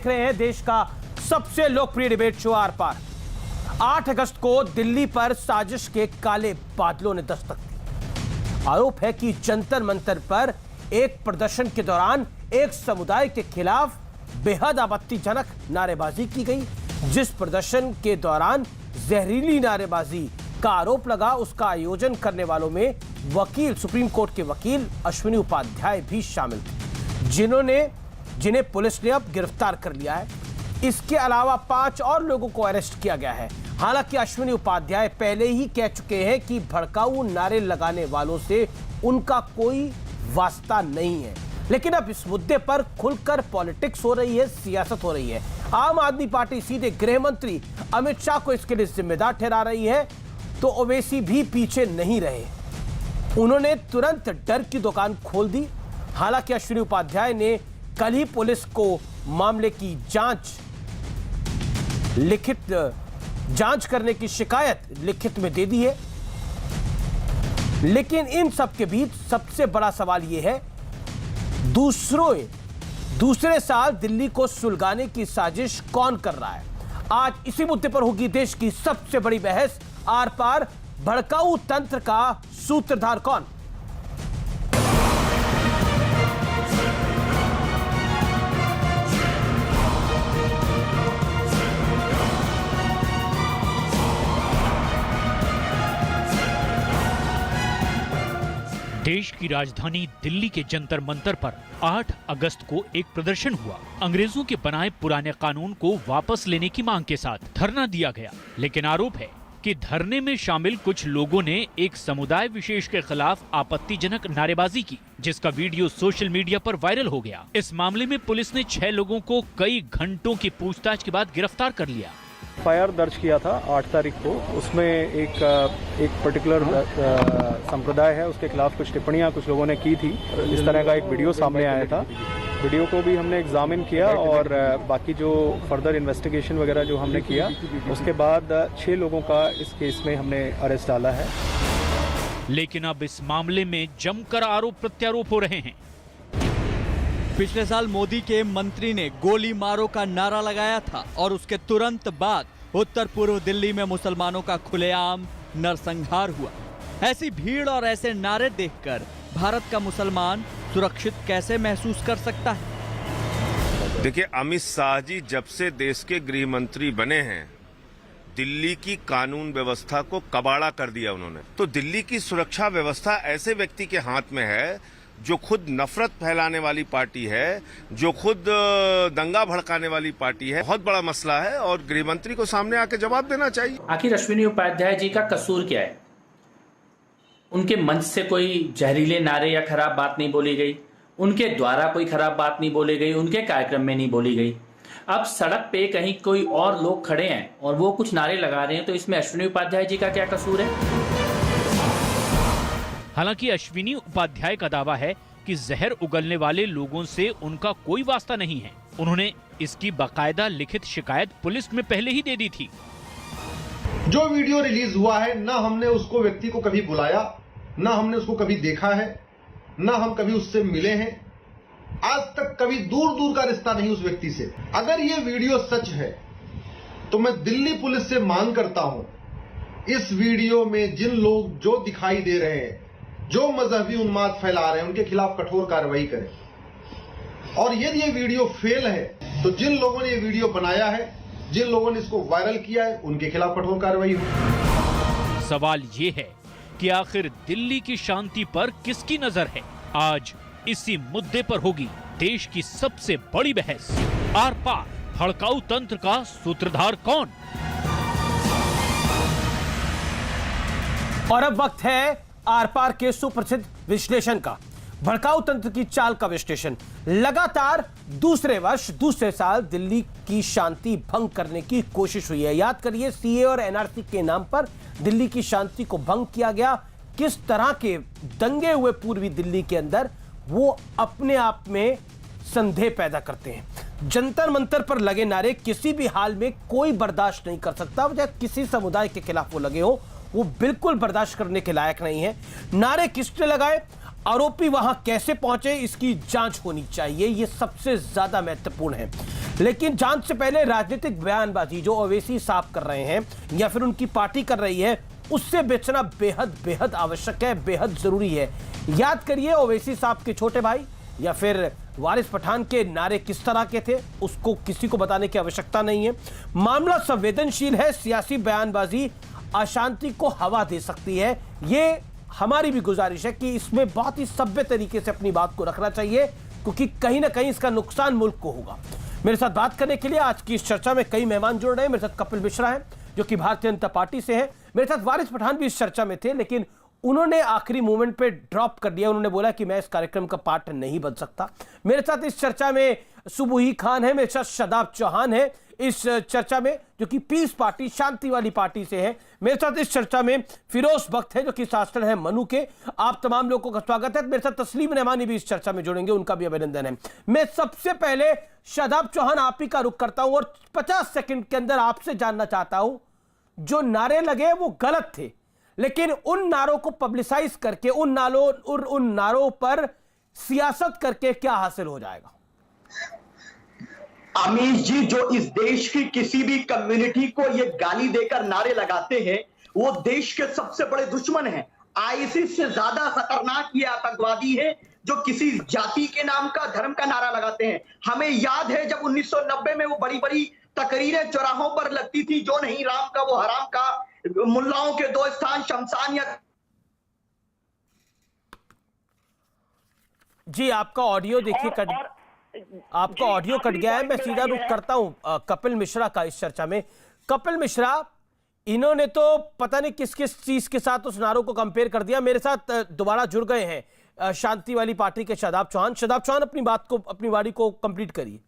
देख रहे हैं देश का सबसे लोकप्रिय डिबेट शो आर पार। 8 अगस्त को दिल्ली पर साजिश के काले बादलों ने दस्तक दी। आरोप है कि जंतर मंतर पर एक प्रदर्शन के दौरान एक समुदाय के खिलाफ बेहद आपत्तिजनक नारेबाजी की गई। जिस प्रदर्शन के दौरान जहरीली नारेबाजी का आरोप लगा, उसका आयोजन करने वालों में सुप्रीम कोर्ट के वकील अश्विनी उपाध्याय भी शामिल थे, जिन्हें पुलिस ने अब गिरफ्तार कर लिया है। इसके अलावा 5 और लोगों को अरेस्ट किया गया है। हालांकि अश्विनी उपाध्याय पहले ही कह चुके हैं कि भड़काऊ नारे लगाने वालों से उनका कोई वास्ता नहीं है, लेकिन अब इस मुद्दे पर खुलकर पॉलिटिक्स हो रही है, सियासत हो रही है। आम आदमी पार्टी सीधे गृह मंत्री अमित शाह को इसके लिए जिम्मेदार ठहरा रही है, तो ओवैसी भी पीछे नहीं रहे। उन्होंने तुरंत डर की दुकान खोल दी। हालांकि अश्विनी उपाध्याय ने कल ही पुलिस को मामले की जांच करने की शिकायत लिखित में दे दी है। लेकिन इन सब के बीच सबसे बड़ा सवाल यह है, दूसरे साल दिल्ली को सुलगाने की साजिश कौन कर रहा है। आज इसी मुद्दे पर होगी देश की सबसे बड़ी बहस। आर पार, भड़काऊ तंत्र का सूत्रधार कौन। देश की राजधानी दिल्ली के जंतर मंतर पर 8 अगस्त को एक प्रदर्शन हुआ। अंग्रेजों के बनाए पुराने कानून को वापस लेने की मांग के साथ धरना दिया गया। लेकिन आरोप है कि धरने में शामिल कुछ लोगों ने एक समुदाय विशेष के खिलाफ आपत्तिजनक नारेबाजी की, जिसका वीडियो सोशल मीडिया पर वायरल हो गया। इस मामले में पुलिस ने 6 लोगों को कई घंटों की पूछताछ के बाद गिरफ्तार कर लिया। एफआईआर दर्ज किया था 8 तारीख को। उसमें एक पर्टिकुलर संप्रदाय है, उसके खिलाफ कुछ टिप्पणियां कुछ लोगों ने की थी। इस तरह का एक वीडियो सामने आया था। वीडियो को भी हमने एग्जामिन किया और बाकी जो फर्दर इन्वेस्टिगेशन वगैरह जो हमने किया, उसके बाद 6 लोगों का इस केस में हमने अरेस्ट डाला है। लेकिन अब इस मामले में जमकर आरोप प्रत्यारोप हो रहे हैं। पिछले साल मोदी के मंत्री ने गोली मारो का नारा लगाया था और उसके तुरंत बाद उत्तर पूर्व दिल्ली में मुसलमानों का खुलेआम नरसंहार हुआ। ऐसी भीड़ और ऐसे नारे देखकर भारत का मुसलमान सुरक्षित कैसे महसूस कर सकता है? देखिए, अमित शाह जी जब से देश के गृह मंत्री बने हैं, दिल्ली की कानून व्यवस्था को कबाड़ा कर दिया उन्होंने। तो दिल्ली की सुरक्षा व्यवस्था ऐसे व्यक्ति के हाथ में है जो खुद नफरत फैलाने वाली पार्टी है, जो खुद दंगा भड़काने वाली पार्टी है। बहुत बड़ा मसला है और गृह मंत्री को सामने आके जवाब देना चाहिए। आखिर अश्विनी उपाध्याय जी का कसूर क्या है? उनके मंच से कोई जहरीले नारे या खराब बात नहीं बोली गई, उनके द्वारा कोई खराब बात नहीं बोली गई, उनके कार्यक्रम में नहीं बोली गई। अब सड़क पे कहीं कोई और लोग खड़े हैं और वो कुछ नारे लगा रहे हैं, तो इसमें अश्विनी उपाध्याय जी का क्या कसूर है? हालांकि अश्विनी उपाध्याय का दावा है कि जहर उगलने वाले लोगों से उनका कोई वास्ता नहीं है। उन्होंने इसकी बाकायदा लिखित शिकायत पुलिस में पहले ही दे दी थी। जो वीडियो रिलीज हुआ है, ना हमने उसको व्यक्ति को कभी बुलाया, ना हमने उसको कभी देखा है, ना हम कभी उससे मिले हैं। आज तक कभी दूर दूर का रिश्ता नहीं उस व्यक्ति से। अगर ये वीडियो सच है तो मैं दिल्ली पुलिस से मांग करता हूं, इस वीडियो में जिन लोग जो दिखाई दे रहे हैं, जो मजहबी उन्माद फैला रहे हैं, उनके खिलाफ कठोर कार्रवाई करें। और यदि ये वीडियो फेल है तो जिन लोगों ने ये वीडियो बनाया है, जिन लोगों ने इसको वायरल किया है, उनके खिलाफ कठोर कार्रवाई हो। सवाल ये है कि आखिर दिल्ली की शांति पर किसकी नजर है? आज इसी मुद्दे पर होगी देश की सबसे बड़ी बहस। आर पार, भड़काऊ तंत्र का सूत्रधार कौन? और अब वक्त है आर पार के सुप्रसिद्ध विश्लेषण का। भड़काऊ तंत्र की चाल का विश्लेषण। लगातार दूसरे साल दिल्ली की शांति भंग करने की कोशिश हुई है। याद करिए, सीए और एनआरसी के नाम पर दिल्ली की शांति को भंग किया गया। किस तरह के दंगे हुए पूर्वी दिल्ली के अंदर, वो अपने आप में संदेह पैदा करते हैं। जंतर मंतर पर लगे नारे किसी भी हाल में कोई बर्दाश्त नहीं कर सकता। चाहे किसी समुदाय के खिलाफ वो लगे हो, वो बिल्कुल बर्दाश्त करने के लायक नहीं है। नारे किसने लगाए, आरोपी वहां कैसे पहुंचे, इसकी जांच होनी चाहिए। यह सबसे ज्यादा महत्वपूर्ण है। लेकिन जांच से पहले राजनीतिक बयानबाजी जो ओवैसी साहब कर रहे हैं या फिर उनकी पार्टी कर रही है, उससे बचना बेहद बेहद आवश्यक है, बेहद जरूरी है। याद करिए ओवैसी साहब के छोटे भाई या फिर वारिस पठान के नारे किस तरह के थे, उसको किसी को बताने की आवश्यकता नहीं है। मामला संवेदनशील है, सियासी बयानबाजी अशांति को हवा दे सकती है। ये हमारी भी गुजारिश है कि इसमें बहुत ही सभ्य तरीके से अपनी बात को रखना चाहिए, क्योंकि कहीं ना कहीं इसका नुकसान मुल्क को होगा। मेरे साथ बात करने के लिए आज की इस चर्चा में कई मेहमान जुड़ रहे हैं। मेरे साथ कपिल मिश्रा हैं जो कि भारतीय जनता पार्टी से हैं। मेरे साथ वारिस पठान भी इस चर्चा में थे, लेकिन उन्होंने आखिरी मोमेंट पे ड्रॉप कर दिया। उन्होंने बोला कि मैं इस कार्यक्रम का पार्ट नहीं बन सकता। मेरे साथ इस चर्चा में सुबुही खान है, मेरे साथ शादाब चौहान है इस चर्चा में, जो कि पीस पार्टी, शांति वाली पार्टी से है। मेरे साथ इस चर्चा में फिरोज बख्त है जो कि शास्त्र है मनु के। आप तमाम लोगों का स्वागत है। मेरे साथ तस्लीम रहमानी भी इस चर्चा में जुड़ेंगे, उनका भी अभिनंदन है। मैं सबसे पहले शादाब चौहान आप ही का रुख करता हूं और 50 सेकंड के अंदर आपसे जानना चाहता हूं, जो नारे लगे वो गलत थे, लेकिन उन नारों को पब्लिसाइज करके उन नारों पर सियासत करके क्या हासिल हो जाएगा? अमीश जी, जो इस देश की किसी भी कम्युनिटी को ये गाली देकर नारे लगाते हैं, वो देश के सबसे बड़े दुश्मन हैं। आईसिस से ज्यादा खतरनाक ये आतंकवादी है जो किसी जाति के नाम का, धर्म का नारा लगाते हैं। हमें याद है जब 1990 में वो बड़ी बड़ी तकरीरें चौराहों पर लगती थी, जो नहीं राम का वो हराम का, मुल्लाओं के दो स्थान शमशान या। जी आपका ऑडियो देखिए आपका ऑडियो कट गया है। मैं सीधा रुख करता हूं कपिल मिश्रा का इस चर्चा में। कपिल मिश्रा, इन्होंने तो पता नहीं किस किस चीज के साथ उस नारों को कंपेयर कर दिया। मेरे साथ दोबारा जुड़ गए हैं शांति वाली पार्टी के शादाब चौहान। शादाब चौहान, अपनी बात को, अपनी वारी को कंप्लीट करिए।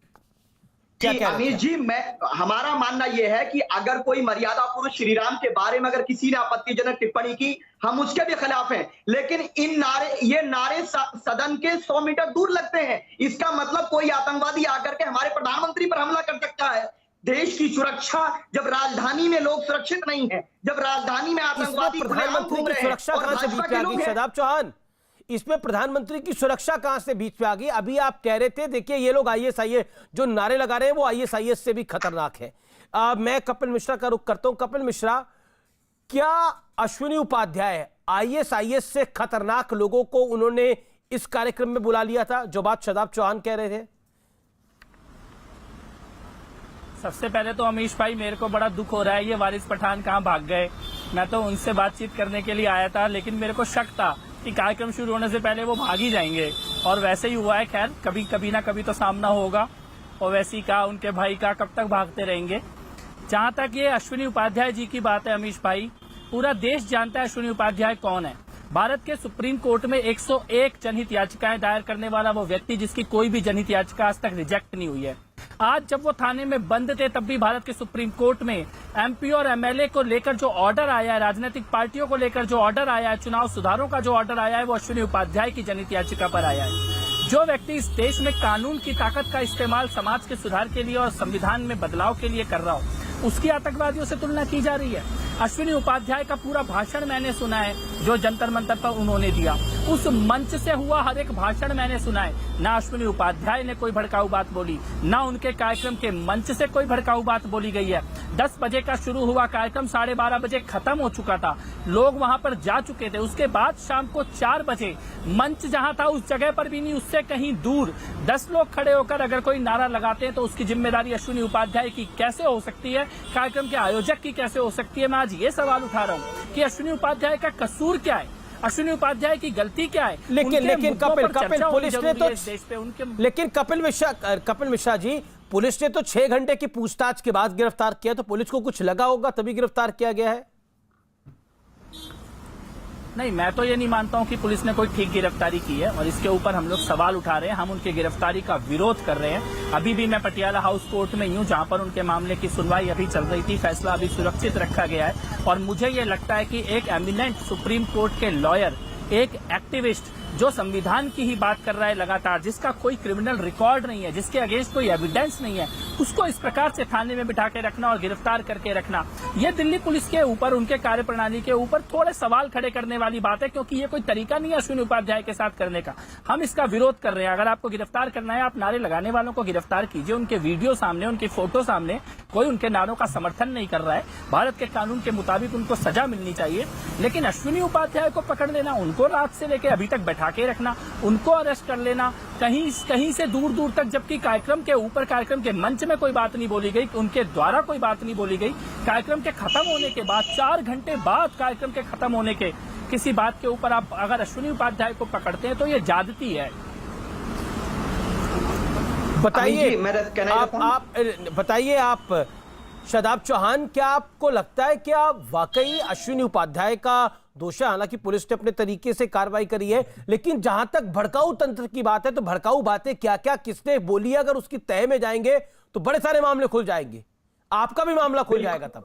अमीर जी, हमारा मानना यह है कि अगर कोई मर्यादा पुरुष श्री राम के बारे में अगर किसी ने आपत्तिजनक टिप्पणी की, हम उसके भी खिलाफ हैं, लेकिन ये नारे सदन के 100 मीटर दूर लगते हैं। इसका मतलब कोई आतंकवादी आकर के हमारे प्रधानमंत्री पर हमला कर सकता है। देश की सुरक्षा, जब राजधानी में लोग सुरक्षित नहीं है, जब राजधानी में आतंकवादी प्रधानमंत्री की सुरक्षा कहां से बीच में आ गई? शादाब चौहान, इसमें प्रधानमंत्री की सुरक्षा कहां से बीच में आ गई? अभी आप कह रहे थे, देखिए ये लोग आईएसआईएस जो नारे लगा रहे हैं वो आईएसआईएस से भी खतरनाक है। मैं कपिल मिश्रा का रुख करता हूं। कपिल मिश्रा, क्या अश्विनी उपाध्याय आईएसआईएस से खतरनाक लोगों को उन्होंने इस कार्यक्रम में बुला लिया था, जो बात शादाब चौहान कह रहे थे? सबसे पहले तो अमीश भाई, मेरे को बड़ा दुख हो रहा है, ये वारिस पठान कहाँ भाग गए। मैं तो उनसे बातचीत करने के लिए आया था, लेकिन मेरे को शक था कि कार्यक्रम शुरू होने से पहले वो भाग ही जाएंगे, और वैसे ही हुआ है। खैर, कभी ना कभी तो सामना होगा। ओवैसी का, उनके भाई का, कब तक भागते रहेंगे? जहां तक ये अश्विनी उपाध्याय जी की बात है अमीश भाई, पूरा देश जानता है अश्विनी उपाध्याय कौन है। भारत के सुप्रीम कोर्ट में 101 जनहित याचिकाएं दायर करने वाला वो व्यक्ति, जिसकी कोई भी जनहित याचिका आज तक रिजेक्ट नहीं हुई है। आज जब वो थाने में बंद थे, तब भी भारत के सुप्रीम कोर्ट में एमपी और एमएलए को लेकर जो ऑर्डर आया है, राजनीतिक पार्टियों को लेकर जो ऑर्डर आया है, चुनाव सुधारों का जो ऑर्डर आया है, वो अश्विनी उपाध्याय की जनहित याचिका पर आया है। जो व्यक्ति इस देश में कानून की ताकत का इस्तेमाल समाज के सुधार के लिए और संविधान में बदलाव के लिए कर रहा हो, उसकी आतंकवादियों से तुलना की जा रही है। अश्विनी उपाध्याय का पूरा भाषण मैंने सुना है, जो जंतर मंतर पर उन्होंने दिया, उस मंच से हुआ हर एक भाषण मैंने सुना है। ना अश्विनी उपाध्याय ने कोई भड़काऊ बात बोली, ना उनके कार्यक्रम के मंच से कोई भड़काऊ बात बोली गई है। 10 बजे का शुरू हुआ कार्यक्रम 12:30 बजे खत्म हो चुका था, लोग वहां पर जा चुके थे। उसके बाद शाम को 4 बजे मंच जहां था उस जगह पर भी नहीं, उससे कहीं दूर 10 लोग खड़े होकर अगर कोई नारा लगाते हैं तो उसकी जिम्मेदारी अश्विनी उपाध्याय की कैसे हो सकती है, कार्यक्रम के आयोजक की कैसे हो सकती है? मैं आज ये सवाल उठा रहा हूं कि अश्विनी उपाध्याय का कसूर क्या है, अश्विनी उपाध्याय की गलती क्या है? लेकिन कपिल पुलिस ने तो देश पे उनके, लेकिन कपिल मिश्रा जी, पुलिस ने तो 6 घंटे की पूछताछ के बाद गिरफ्तार किया, तो पुलिस को कुछ लगा होगा तभी गिरफ्तार किया गया है। नहीं, मैं तो ये नहीं मानता हूं कि पुलिस ने कोई ठीक गिरफ्तारी की है, और इसके ऊपर हम लोग सवाल उठा रहे हैं। हम उनकी गिरफ्तारी का विरोध कर रहे हैं। अभी भी मैं पटियाला हाउस कोर्ट में हूं, जहां पर उनके मामले की सुनवाई अभी चल रही थी। फैसला अभी सुरक्षित रखा गया है, और मुझे ये लगता है कि एक एमिनेंट सुप्रीम कोर्ट के लॉयर, एक एक्टिविस्ट, जो संविधान की ही बात कर रहा है लगातार, जिसका कोई क्रिमिनल रिकॉर्ड नहीं है, जिसके अगेंस्ट कोई एविडेंस नहीं है, उसको इस प्रकार से थाने में बिठा के रखना और गिरफ्तार करके रखना, ये दिल्ली पुलिस के ऊपर, उनके कार्यप्रणाली के ऊपर थोड़े सवाल खड़े करने वाली बात है, क्योंकि ये कोई तरीका नहीं है अश्विनी उपाध्याय के साथ करने का। हम इसका विरोध कर रहे हैं। अगर आपको गिरफ्तार करना है, आप नारे लगाने वालों को गिरफ्तार कीजिए, उनके वीडियो सामने, उनकी फोटो सामने, कोई उनके नारों का समर्थन नहीं कर रहा है। भारत के कानून के मुताबिक उनको सजा मिलनी चाहिए, लेकिन अश्विनी उपाध्याय को पकड़ लेना, उनको रात से लेकर अभी तक बैठा के रखना, उनको अरेस्ट कर लेना कहीं से दूर दूर तक, जबकि कार्यक्रम के ऊपर, कार्यक्रम के मंच में कोई बात नहीं बोली गई, उनके द्वारा कोई बात नहीं बोली गई। कार्यक्रम के खत्म होने के बाद 4 घंटे बाद कार्यक्रम के खत्म होने के किसी बात के ऊपर आप अगर अश्विनी उपाध्याय को पकड़ते हैं तो ये ज्यादती है। बताइए आप शादाब चौहान, क्या आपको लगता है कि वाकई अश्विनी उपाध्याय का दोष है? हालांकि पुलिस ने अपने तरीके से कार्रवाई करी है, लेकिन जहां तक भड़काऊ तंत्र की बात है तो भड़काऊ बातें क्या क्या किसने बोली है, अगर उसकी तह में जाएंगे तो बड़े सारे मामले खुल जाएंगे, आपका भी मामला खुल जाएगा तब।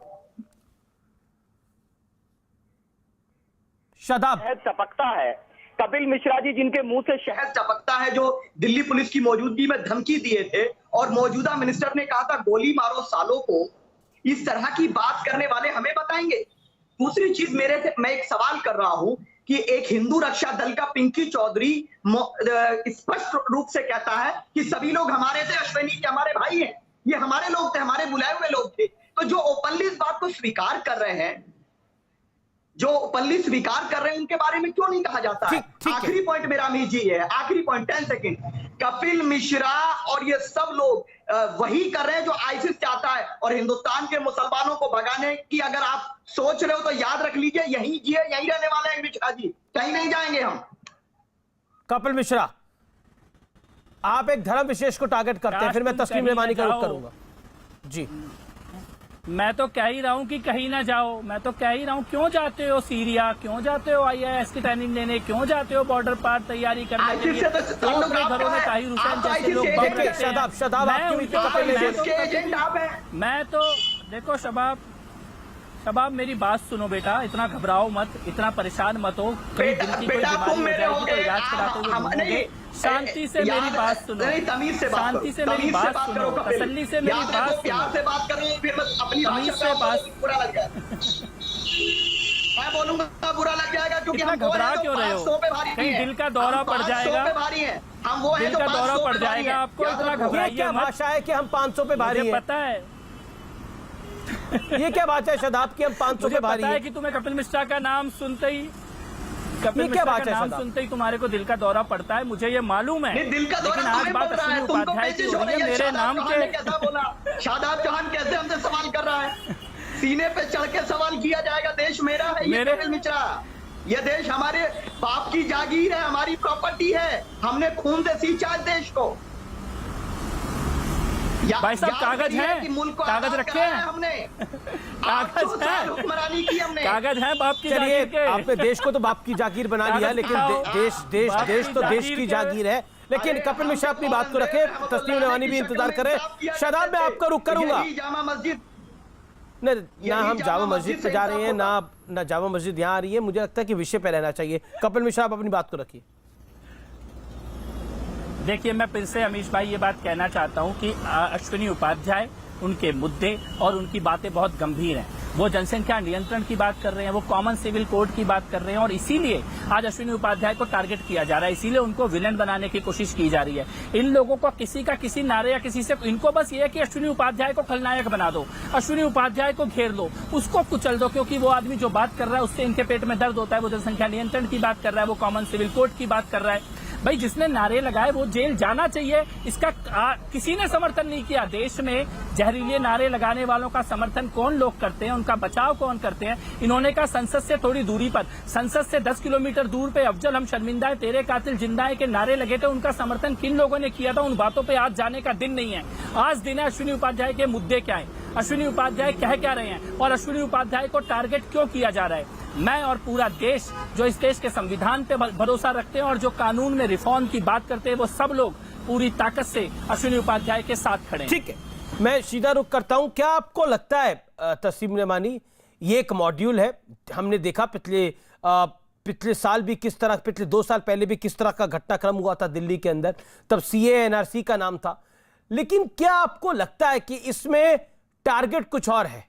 शादाब, टपकता है कपिल मिश्रा जी, जिनके मुंह से शहद टपकता है, जो दिल्ली पुलिस की मौजूदगी में धमकी दिए थे और मौजूदा मिनिस्टर ने कहा था गोली मारो सालों को, इस तरह की बात करने वाले हमें बताएंगे। दूसरी चीज मैं एक सवाल कर रहा हूं कि एक हिंदू रक्षा दल का पिंकी चौधरी स्पष्ट रूप से कहता है कि सभी लोग हमारे थे, अश्विनी के हमारे भाई हैं, ये हमारे लोग थे, हमारे बुलाए हुए लोग थे। तो जो ओपनली इस बात को स्वीकार कर रहे हैं, उनके बारे में क्यों नहीं कहा जाता है? आखिरी पॉइंट मेरा अमीर जी है, आखिरी पॉइंट 10 सेकेंड। कपिल मिश्रा और ये सब लोग वही कर रहे हैं जो आईसिस चाहता है, और हिंदुस्तान के मुसलमानों को भगाने की अगर आप सोच रहे हो तो याद रख लीजिए, यही जिए यही रहने वाले हैं मिश्रा जी, कहीं नहीं जाएंगे हम। कपिल मिश्रा, आप एक धर्म विशेष को टारगेट करते हैं, फिर मैं तस्लीम रेमानी का रुख करूंगा। जी, मैं तो कह ही रहा हूं कि कहीं ना जाओ, मैं तो कह ही रहा हूं, क्यों जाते हो सीरिया, क्यों जाते हो IAS की ट्रेनिंग लेने, क्यों जाते हो बॉर्डर पार तैयारी करने के लिए, क्यों अपने घरों में ताहिर हुसैन जैसे लोग बम रखते हैं। मैं तो देखो शबाब मेरी बात सुनो बेटा, इतना घबराओ मत, इतना परेशान मत हो, कहीं दिल की कोई बीमारी हो जाएगी तो इलाज कराते हुए घूमोगे। शांति से मेरी बात सुनो, शांति से मेरी बात सुनो, तसल्ली से मेरी बात सुनो, तमीज से बात। मैं बोलूंगा बुरा लग जाएगा, क्योंकि इतना घबरा क्यों रहे हो? कहीं दिल का दौरा पड़ जाएगा, दिल का दौरा पड़ जाएगा आपको, इतना घबराइए। क्या भाषा है कि हम 500 पे भारी हैं? पता है ये क्या बात है शादाब की हम 500 पे भारी है हैं? कि तुम्हें कपिल मिश्रा का नाम सुनते ही, कपिल मिश्रा का नाम सुनते ही तुम्हारे को दिल का दौरा पड़ता है, मुझे ये मालूम है। लेकिन आज बात अश्विनी उपाध्याय की हो रही है, मेरे नाम के। शादाब चौहान कैसे हमसे सवाल कर रहा है? सीने पे चढ़ के सवाल किया जाएगा, देश मेरा है ये कपिल मिश्रा, ये देश हमारे बाप की जागीर है, हमारी प्रॉपर्टी है, हमने खून से सींचा है देश को। भाई साहब कागज है, कागज रखे हैं हमने, कागज है, हुक्मरानी की हमने, कागज है बाप की जागीर के। आपने देश को तो बाप की जागीर बना लिया, लेकिन देश तो देश की जागीर है। लेकिन कपिल मिश्रा अपनी बात को रखे, तस्लीम रेमानी भी इंतजार करे। शादाब, मैं आपका रुख करूंगा। जामा मस्जिद ना हम जामा मस्जिद पे जा रहे हैं, ना जामा मस्जिद यहाँ आ रही है। मुझे लगता है कि विषय पे रहना चाहिए। कपिल मिश्रा, आप अपनी बात को रखिए। देखिए, मैं फिर से अमीश भाई ये बात कहना चाहता हूं कि अश्विनी उपाध्याय, उनके मुद्दे और उनकी बातें बहुत गंभीर हैं। वो जनसंख्या नियंत्रण की बात कर रहे हैं, वो कॉमन सिविल कोड की बात कर रहे हैं, और इसीलिए आज अश्विनी उपाध्याय को टारगेट किया जा रहा है, इसीलिए उनको विलेन बनाने की कोशिश की जा रही है। इन लोगों को किसी नारे या किसी से, इनको बस ये है कि अश्विनी उपाध्याय को खलनायक बना दो, अश्विनी उपाध्याय को घेर लो, उसको कुचल दो, क्योंकि वो आदमी जो बात कर रहा है उससे इनके पेट में दर्द होता है। वो जनसंख्या नियंत्रण की बात कर रहा है, वो कॉमन सिविल कोड की बात कर रहा है। भाई, जिसने नारे लगाए वो जेल जाना चाहिए, इसका किसी ने समर्थन नहीं किया। देश में जहरीले नारे लगाने वालों का समर्थन कौन लोग करते हैं, उनका बचाव कौन करते हैं? इन्होंने कहा संसद से थोड़ी दूरी पर, संसद से 10 किलोमीटर दूर पे अफजल हम शर्मिंदा है, तेरे कातिल जिंदा है के नारे लगे थे। उनका समर्थन किन लोगों ने किया था? उन बातों पे आज जाने का दिन नहीं है। आज दिन है अश्विनी उपाध्याय के मुद्दे क्या है, अश्विनी उपाध्याय कह क्या रहे हैं, और अश्विनी उपाध्याय को टारगेट क्यों किया जा रहा है। मैं और पूरा देश, जो इस देश के संविधान पे भरोसा रखते हैं और जो कानून में रिफॉर्म की बात करते हैं, वो सब लोग पूरी ताकत से अश्विनी उपाध्याय के साथ खड़े हैं। ठीक है, मैं सीधा रुख करता हूं। क्या आपको लगता है तस्लीम रेमानी, ये एक मॉड्यूल है? हमने देखा पिछले पिछले साल भी किस तरह, पिछले 2 साल पहले भी किस तरह का घटनाक्रम हुआ था दिल्ली के अंदर, तब सीए एनआरसी का नाम था। लेकिन क्या आपको लगता है कि इसमें टारगेट कुछ और है?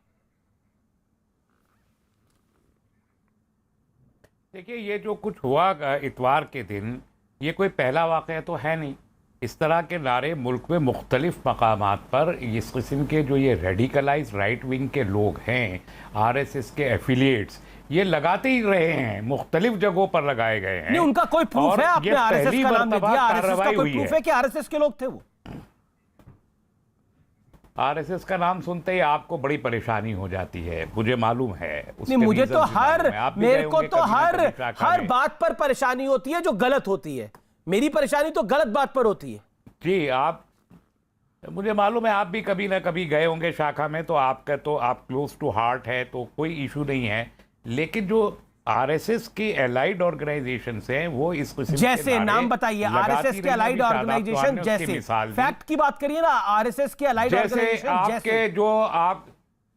देखिए, ये जो कुछ हुआ इतवार के दिन, ये कोई पहला वाक़या तो है नहीं। इस तरह के नारे मुल्क में मुख्तलिफ मकामात पर इस किस्म के जो ये रेडिकलाइज राइट विंग के लोग हैं, आरएसएस के एफिलिएट्स, ये लगाते ही रहे हैं, मुख्तलिफ जगहों पर लगाए गए हैं। नहीं, उनका कोई प्रूफ है? आपने आरएसएस का नाम दिया, आरएसएस का कोई प्रूफ है कि आरएसएस के लोग थे वो? आरएसएस का नाम सुनते ही आपको बड़ी परेशानी हो जाती है, मुझे मालूम है। नहीं, मुझे तो मेरे को तो हर बात पर परेशानी होती है जो गलत होती है। मेरी परेशानी तो गलत बात पर होती है। जी, मुझे मालूम है, आप भी कभी ना कभी गए होंगे शाखा में, तो आपका तो आप क्लोज टू हार्ट है, तो कोई इशू नहीं है। लेकिन जो आरएसएस के एलाइड ऑर्गेनाइजेशंस हैं, वो इस किस्म के जैसे नाम बताइए, आरएसएस के एलाइड ऑर्गेनाइजेशन जैसे, फैक्ट की बात करिए ना, आरएसएस के एलाइड ऑर्गेनाइजेशन आपके जो आप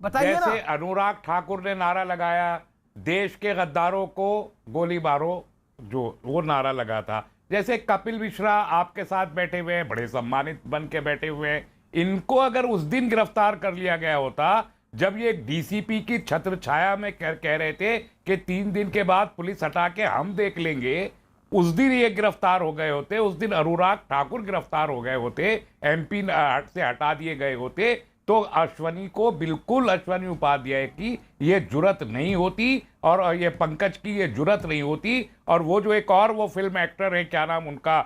बताइए ना। जैसे अनुराग ठाकुर ने नारा लगाया, देश के गद्दारों को गोली मारो, जो वो नारा लगा था। जैसे कपिल मिश्रा आपके साथ बैठे हुए हैं, बड़े सम्मानित बन के बैठे हुए हैं, इनको अगर उस दिन गिरफ्तार कर लिया गया होता जब ये डीसीपी की छत्र छाया में कह रहे थे कि 3 दिन के बाद पुलिस हटा के हम देख लेंगे, उस दिन ये गिरफ्तार हो गए होते, उस दिन अनुराग ठाकुर गिरफ्तार हो गए होते, एमपी से हटा दिए गए होते, तो अश्वनी को बिल्कुल, अश्वनी उपाध्याय की ये जुर्रत नहीं होती, और ये पंकज की ये जुर्रत नहीं होती, और वो जो एक और वो फिल्म एक्टर है, क्या नाम उनका,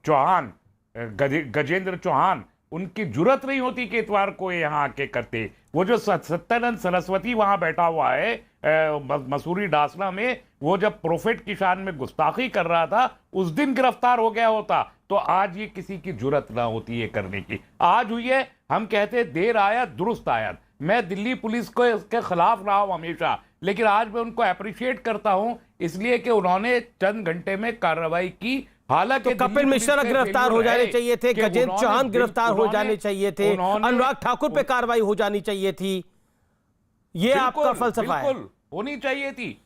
चौहान, गजेंद्र चौहान, उनकी जुर्रत नहीं होती कि इतवार को यहाँ आके करते। वो जो सत्यानंद सरस्वती वहां बैठा हुआ है मसूरी डासना में, वो जब प्रोफेट की शान में गुस्ताखी कर रहा था, उस दिन गिरफ्तार हो गया होता, तो आज ये किसी की जुर्रत ना होती ये करने की। आज हुई है, हम कहते देर आया दुरुस्त आया। मैं दिल्ली पुलिस को इसके खिलाफ रहा हूं हमेशा, लेकिन आज मैं उनको अप्रिशिएट करता हूं, इसलिए कि उन्होंने चंद घंटे में कार्रवाई की। हालांकि तो कपिल मिश्रा गिरफ्तार हो जाने चाहिए थे, गजेंद्र चौहान गिरफ्तार हो जाने चाहिए थे, अनुराग ठाकुर पे कार्रवाई हो जानी चाहिए थी। ये आपका फलसफा है? बिल्कुल होनी चाहिए थी।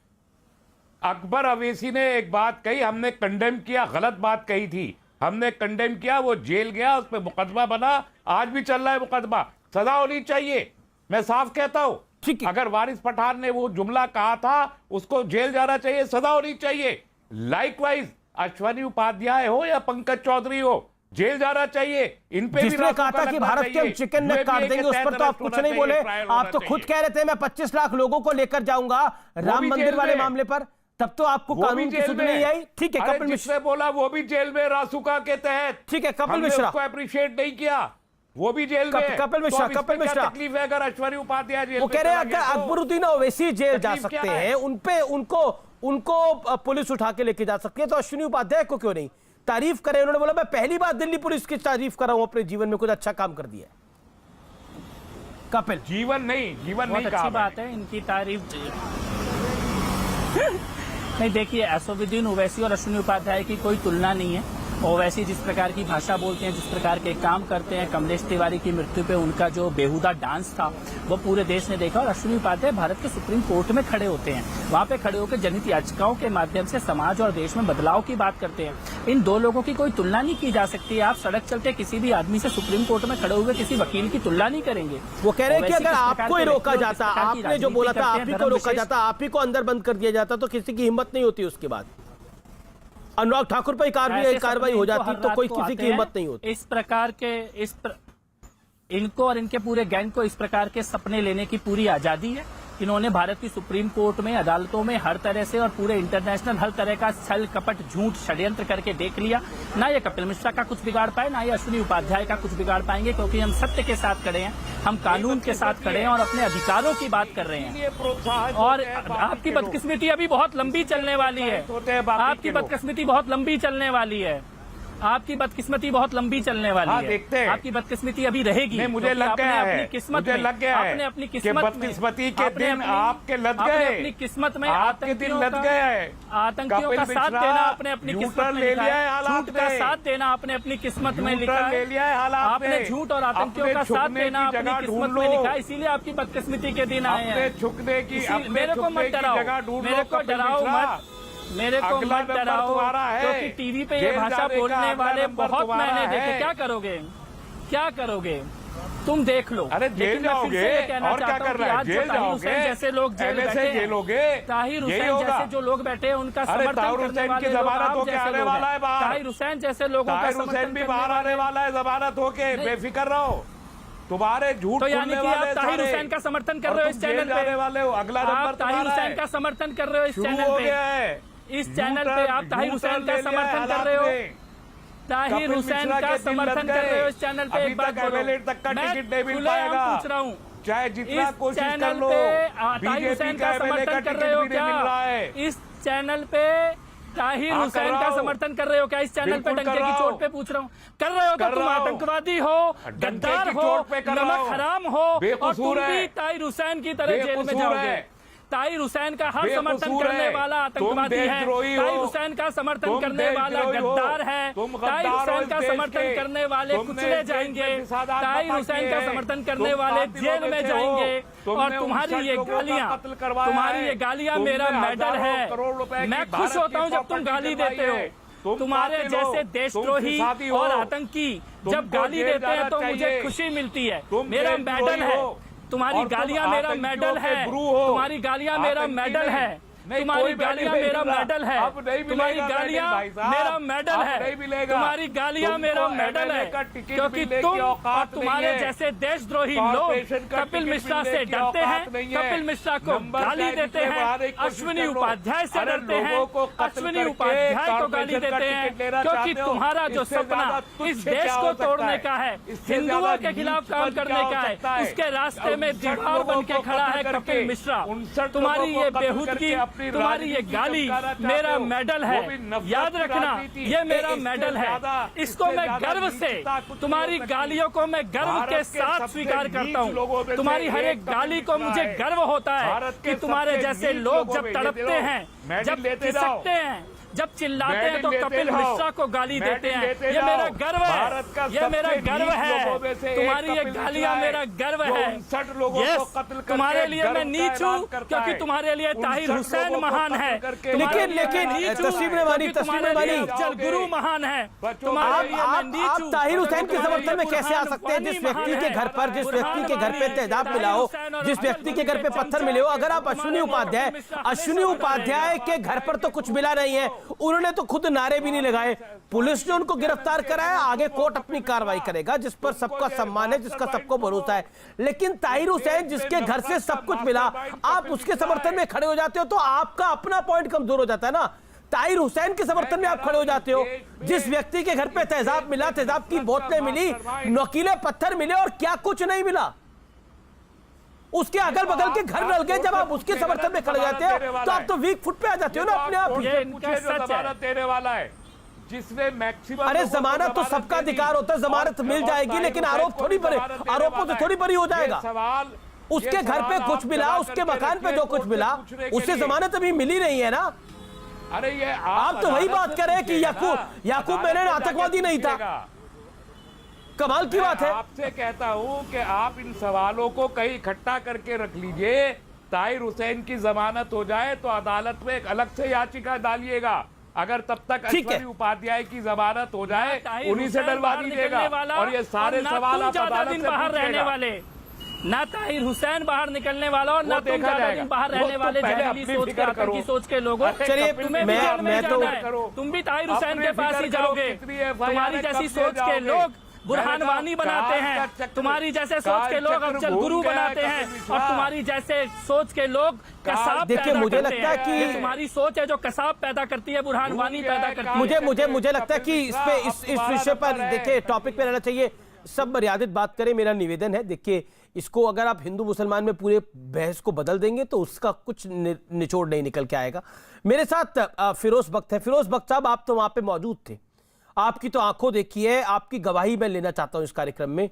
अकबर अवैसी ने एक बात कही, हमने कंडेम किया, गलत बात कही थी, हमने कंडेम किया, वो जेल गया, उस पर मुकदमा बना, आज भी चल रहा है मुकदमा, सजा होनी चाहिए। मैं साफ कहता हूं, अगर वारिस पठान ने वो जुमला कहा था, उसको जेल जाना चाहिए, सजा होनी चाहिए। लाइकवाइज अश्वनी उपाध्याय हो या पंकज चौधरी हो, जेल जाना चाहिए। इन पे जिसने कहा था कि भारत के हम चिकन नेक काट देंगे, उस पर तो आप कुछ नहीं बोले। आप तो खुद कह रहे थे मैं 25 लाख लोगों को लेकर जाऊंगा राम मंदिर वाले मामले पर, तब तो आपको कानून की सुध नहीं आई। ठीक है, कपिल मिश्रा बोला, वो भी जेल में रासुका के तहत। ठीक है, कपिल मिश्रा को अप्रिशिएट नहीं किया, वो भी जेल में। कपिल मिश्रा तकलीफ है अगर अश्वनी उपाध्याय जेल, वो कह रहे हैं अगर अकबरुद्दीन ओवैसी जेल जा सकते हैं, उनपे उनको पुलिस उठा के लेके जा सकती है, तो अश्विनी उपाध्याय को क्यों नहीं? तारीफ करें। उन्होंने बोला मैं पहली बार दिल्ली पुलिस की तारीफ कर रहा हूं, अपने जीवन में कुछ अच्छा काम कर दिया है। कपिल जीवन नहीं अच्छी बात है इनकी तारीफ। नहीं, देखिए, असदुद्दीन ओवैसी और अश्विनी उपाध्याय की कोई तुलना नहीं है। ओवैसी जिस प्रकार की भाषा बोलते हैं, जिस प्रकार के काम करते हैं, कमलेश तिवारी की मृत्यु पे उनका जो बेहुदा डांस था वो पूरे देश ने देखा। और अश्विनी उपाध्याय भारत के सुप्रीम कोर्ट में खड़े होते हैं, वहां पे खड़े होकर जनहित याचिकाओं के माध्यम से समाज और देश में बदलाव की बात करते हैं। इन दो लोगों की कोई तुलना नहीं की जा सकती। आप सड़क चलते किसी भी आदमी से सुप्रीम कोर्ट में खड़े हुए किसी वकील की तुलना नहीं करेंगे। वो कह रहे हैं कि अगर आपको ही रोका जाता, आपने जो बोला था, आप ही को रोका जाता, आप ही को अंदर बंद कर दिया जाता, तो किसी की हिम्मत नहीं होती। उसके बाद अनुराग ठाकुर पर कार्रवाई हो जाती तो कोई किसी की हिम्मत नहीं होती। इस प्रकार के इनको और इनके पूरे गैंग को इस प्रकार के सपने लेने की पूरी आजादी है। इन्होंने भारत की सुप्रीम कोर्ट में, अदालतों में हर तरह से और पूरे इंटरनेशनल हर तरह का छल कपट झूठ षड्यंत्र करके देख लिया। ना ये कपिल मिश्रा का कुछ बिगाड़ पाए, ना ये अश्विनी उपाध्याय का कुछ बिगाड़ पाएंगे, क्योंकि हम सत्य के साथ खड़े हैं, हम कानून के साथ खड़े हैं और अपने अधिकारों की बात कर रहे हैं। और आपकी बदकिस्मती अभी बहुत लंबी चलने वाली है, आपकी बदकिस्मती बहुत लंबी चलने वाली है। आपकी बदकिस्मती बहुत लंबी चलने वाली हाँ, है। देखते हैं। आपकी बदकिस्मती अभी रहेगी। नहीं, मुझे लग गया है, मुझे लग गया है आपने अपनी कि किस्मत में, बदकिस्मती के आपने दिन आपके लद आपने गए, अपनी किस्मत में आपके दिन लद गए हैं। आतंकियों का साथ देना आपने अपनी किस्मत में लिखा है। झूठ का साथ देना आपने अपनी किस्मत में लिखा है। ले लिया है हालात आपने झूठ और आतंकियों का साथ देना अपनी किस्मत में लिखा है, इसीलिए आपकी बदकिस्मती के दिन आए हैं। छुकने की मेरे को मत डराओ, मेरे को डराओ मत, मेरे को मत डराओ, क्योंकि टीवी पे ये भाषा बोलने वाले बहुत मैंने देखे। क्या करोगे, क्या करोगे, तुम देख लो। अरे जेल जाओगे और क्या कर रहा है, जेल जाओगे, जैसे लोग जेल बैठे हैं, ताहिर हुसैन जैसे जो लोग बैठे हैं उनका समर्थन करने वाले लोग आप जैसे लोग हैं। ताहिर हुसैन जैसे लोगों का समर्थन भी बाहर आने वाला है जमानत होके, बेफिक्र रहो। तुम्हारे झूठ तो यानी कि आप ताहिर हुसैन का समर्थन कर रहे हो इस चैनल पे वाले हो, अगला नंबर ताहिर हुसैन का समर्थन कर रहे हो इस चैनल पे। इस चैनल पे आप ताहिर हुसैन का समर्थन कर रहे हो, ताहिर हुसैन का समर्थन कर रहे हो इस चैनल पे। एक बात बोलो, मैं खुलेआम पूछ रहा हूँ, चाहे जितना कोशिश कर लो, ताहिर हुसैन का समर्थन कर रहे हो क्या? इस चैनल पे ताहिर हुसैन का समर्थन कर रहे हो क्या? इस चैनल पे डंके की चोट पे पूछ रहा हूँ, कर रहे हो क्या? तुम आतंकवादी हो, गद्दार हो, नमक हराम हो, और तुम भी ताहिर हुसैन की तरह जेल में जाओगे। ताहिर हुसैन का हर समर्थन करने वाला आतंकवादी है, ताहिर हुसैन का समर्थन करने वाला गद्दार है, ताहिर हुसैन का समर्थन करने वाले कुचले जाएंगे, ताहिर हुसैन का समर्थन करने वाले जेल में जाएंगे। और तुम्हारी ये गालियां मेरा मेडल है। मैं खुश होता हूं जब तुम गाली देते हो। तुम्हारे जैसे देशद्रोही और आतंकी जब गाली देते हैं तो मुझे खुशी मिलती है, मेरा मेडल है। तुम्हारी गालियां मेरा मेडल है, तुम्हारी गालियां मेरा मेडल है, तुम्हारी गालियां मेरा मेडल है, तुम्हारी गालियां मेरा मेडल है, तुम्हारी गालियां मेरा मेडल है, क्योंकि तुम और तुम्हारे जैसे देशद्रोही लोग कपिल मिश्रा से डरते हैं, कपिल मिश्रा को गाली देते हैं, अश्विनी उपाध्याय से डरते हैं, अश्विनी उपाध्याय को गाली देते हैं, क्योंकि तुम्हारा जो सपना इस देश को तोड़ने का है, हिंदुओं के खिलाफ काम करने का है, उसके रास्ते में दीवार बन के खड़ा है कपिल मिश्रा। तुम्हारी ये बेहूदगी, तुम्हारी ये गाली मेरा मेडल है, याद रखना, ये मेरा मेडल है। इसको मैं गर्व से, तुम्हारी गालियों को मैं गर्व के साथ स्वीकार करता हूँ। तुम्हारी हर एक गाली को मुझे गर्व होता है कि तुम्हारे जैसे लोग जब तड़पते हैं, जब खिसकते हैं, जब चिल्लाते हैं तो कपिल मिश्रा को गाली देते हैं। ये मेरा गर्व है, ये मेरा गर्व है। तुम्हारी ये गालियां मेरा गर्व है। तुम्हारे लिए मैं नीच हूँ क्योंकि तुम्हारे लिए ताहिर हुसैन महान है, लेकिन तस्लीम रेवानी अफजल गुरु महान है। आप ताहिर हुसैन के समर्थन में कैसे आ सकते हैं? जिस व्यक्ति के घर पर, जिस व्यक्ति के घर पे तेजाब मिला हो, जिस व्यक्ति के घर पे पत्थर मिले हो, अगर आप अश्विनी उपाध्याय के घर पर तो कुछ मिला नहीं है, उन्होंने तो खुद नारे भी नहीं लगाए, पुलिस ने उनको गिरफ्तार कराया, आगे कोर्ट अपनी कार्रवाई करेगा, जिस पर सबका सम्मान है, जिसका सबको भरोसा है। लेकिन ताहिर हुसैन जिसके घर से सब कुछ मिला, आप उसके समर्थन में खड़े हो जाते हो तो आपका अपना पॉइंट कमजोर हो जाता है ना। ताहिर हुसैन के समर्थन में आप खड़े हो जाते हो, जिस व्यक्ति के घर पे तेजाब मिला, तेजाब की बोतलें मिली, नुकीले पत्थर मिले और क्या कुछ नहीं मिला, उसके अगल बगल के घर डल गए, जब आप उसके समर्थन में खड़े जाते हो तो आप तो वीक फुट पे आ जाते हो ना अपने आप। देने वाला है जिसने मैक्सिमम, अरे जमानत तो सबका अधिकार होता है, जमानत मिल जाएगी, लेकिन आरोप थोड़ी बड़े, आरोपों से थोड़ी बड़ी हो जाएगा। उसके घर पे कुछ मिला, उसके मकान पे जो कुछ मिला, उससे जमानत अभी मिली नहीं है ना। अरे ये आप तो वही बात कर रहे हैं कि याकूब मेनन आतंकवादी नहीं था। कमाल की बात है। आपसे कहता हूं कि आप इन सवालों को कहीं इकट्ठा करके रख लीजिए। ताहिर हुसैन की जमानत हो जाए तो अदालत में एक अलग से याचिका डालिएगा। अगर तब तक अश्विनी उपाध्याय की जमानत हो जाए, उन्हीं से डलवा दीजिएगा। और ये सारे सवाल आप अदालत से बाहर रहने वाले, ना ताहिर हुसैन बाहर निकलने वाला और ना तुम ज्यादा दिन बाहर रहने वाले जहरीली सोच के लोगों। चलिए, तुम भी ताहिर हुसैन के पास ही जाओगे। तुम्हारी जैसी सोच के लोग बुरहान वानी बनाते हैं, तुम्हारी जैसे सोच के लोग अफजल गुरु बनाते हैं, और तुम्हारी जैसे सोच के लोग कसाब पैदा मुझे करते लगता है कि तुम्हारी सोच है जो कसाब पैदा करती है, बुरहान वानी पैदा करती है। मुझे लगता है कि इस विषय पर देखिए टॉपिक पे रहना चाहिए, सब मर्यादित बात करें, मेरा निवेदन है। देखिए, इसको अगर आप हिंदू मुसलमान में पूरे बहस को बदल देंगे तो उसका कुछ निचोड़ नहीं निकल के आएगा। मेरे साथ फिरोज बख्त है। फिरोज बख्त साहब, आप तो वहां पे मौजूद थे, आपकी तो आंखों देखी है, आपकी गवाही मैं लेना चाहता हूं इस कार्यक्रम में।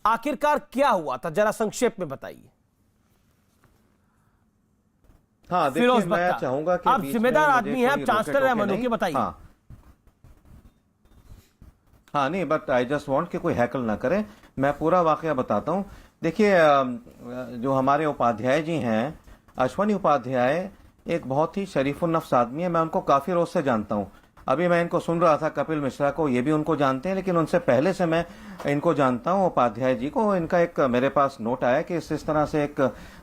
आखिरकार क्या हुआ था, जरा संक्षेप में बताइए। हाँ, देखिए मैं चाहूंगा कि आप जिम्मेदार आदमी हैं, आप चांसलर हैं मनु के, बताइए। हाँ नहीं, बट आई जस्ट वांट कि कोई हैकल ना करे। मैं पूरा वाकया बताता हूँ। देखिए, जो हमारे उपाध्याय जी हैं, अश्वनी उपाध्याय एक बहुत ही शरीफुन्नफ्स आदमी है। मैं उनको काफी रोज से जानता हूँ। अभी मैं इनको सुन रहा था, कपिल मिश्रा को, ये भी उनको जानते हैं, लेकिन उनसे पहले से मैं इनको जानता हूँ, उपाध्याय जी को। इनका एक मेरे पास नोट आया कि इस तरह से एक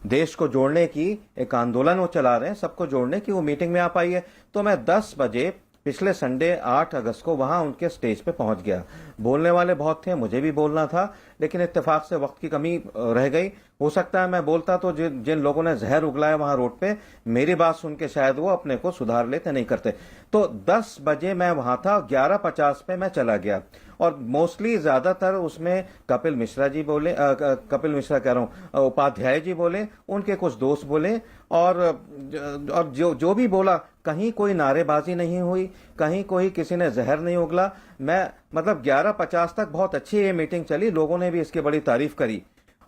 देश को जोड़ने की एक आंदोलन वो चला रहे हैं, सबको जोड़ने की, वो मीटिंग में आप आइए। तो मैं 10 बजे पिछले संडे 8 अगस्त को वहां उनके स्टेज पे पहुंच गया। बोलने वाले बहुत थे, मुझे भी बोलना था, लेकिन इत्तेफाक से वक्त की कमी रह गई। हो सकता है मैं बोलता तो जिन लोगों ने जहर उगलाया वहां रोड पे, मेरी बात सुन के शायद वो अपने को सुधार लेते, नहीं करते। तो 10 बजे मैं वहां था, 11:50 पे मैं चला गया। और मोस्टली ज्यादातर उसमें कपिल मिश्रा जी बोले, कपिल मिश्रा कह रहा हूं, उपाध्याय जी बोले, उनके कुछ दोस्त बोले, और जो भी बोला, कहीं कोई नारेबाजी नहीं हुई, कहीं कोई किसी ने जहर नहीं उगला। मैं मतलब 11:50 तक बहुत अच्छी ये मीटिंग चली, लोगों ने भी इसकी बड़ी तारीफ करी।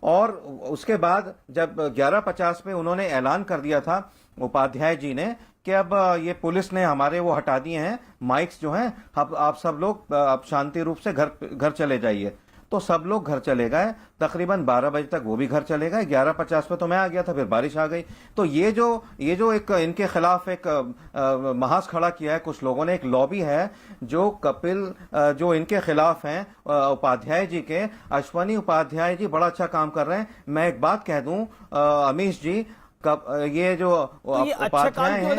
और उसके बाद जब 11:50 पे उन्होंने ऐलान कर दिया था उपाध्याय जी ने कि अब ये पुलिस ने हमारे वो हटा दिए हैं माइक्स जो हैं, अब आप सब लोग अब शांति रूप से घर चले जाइए। तो सब लोग घर चले गए। तकरीबन 12 बजे तक वो भी घर चले गए। 11:50 पे तो मैं आ गया था, फिर बारिश आ गई। तो ये जो एक इनके खिलाफ एक महाज खड़ा किया है कुछ लोगों ने, एक लॉबी है जो कपिल जो इनके खिलाफ हैं, उपाध्याय जी के, अश्वनी उपाध्याय जी बड़ा अच्छा काम कर रहे हैं। मैं एक बात कह दूं, अमीश जी, ये जो उपाध्याय हैं,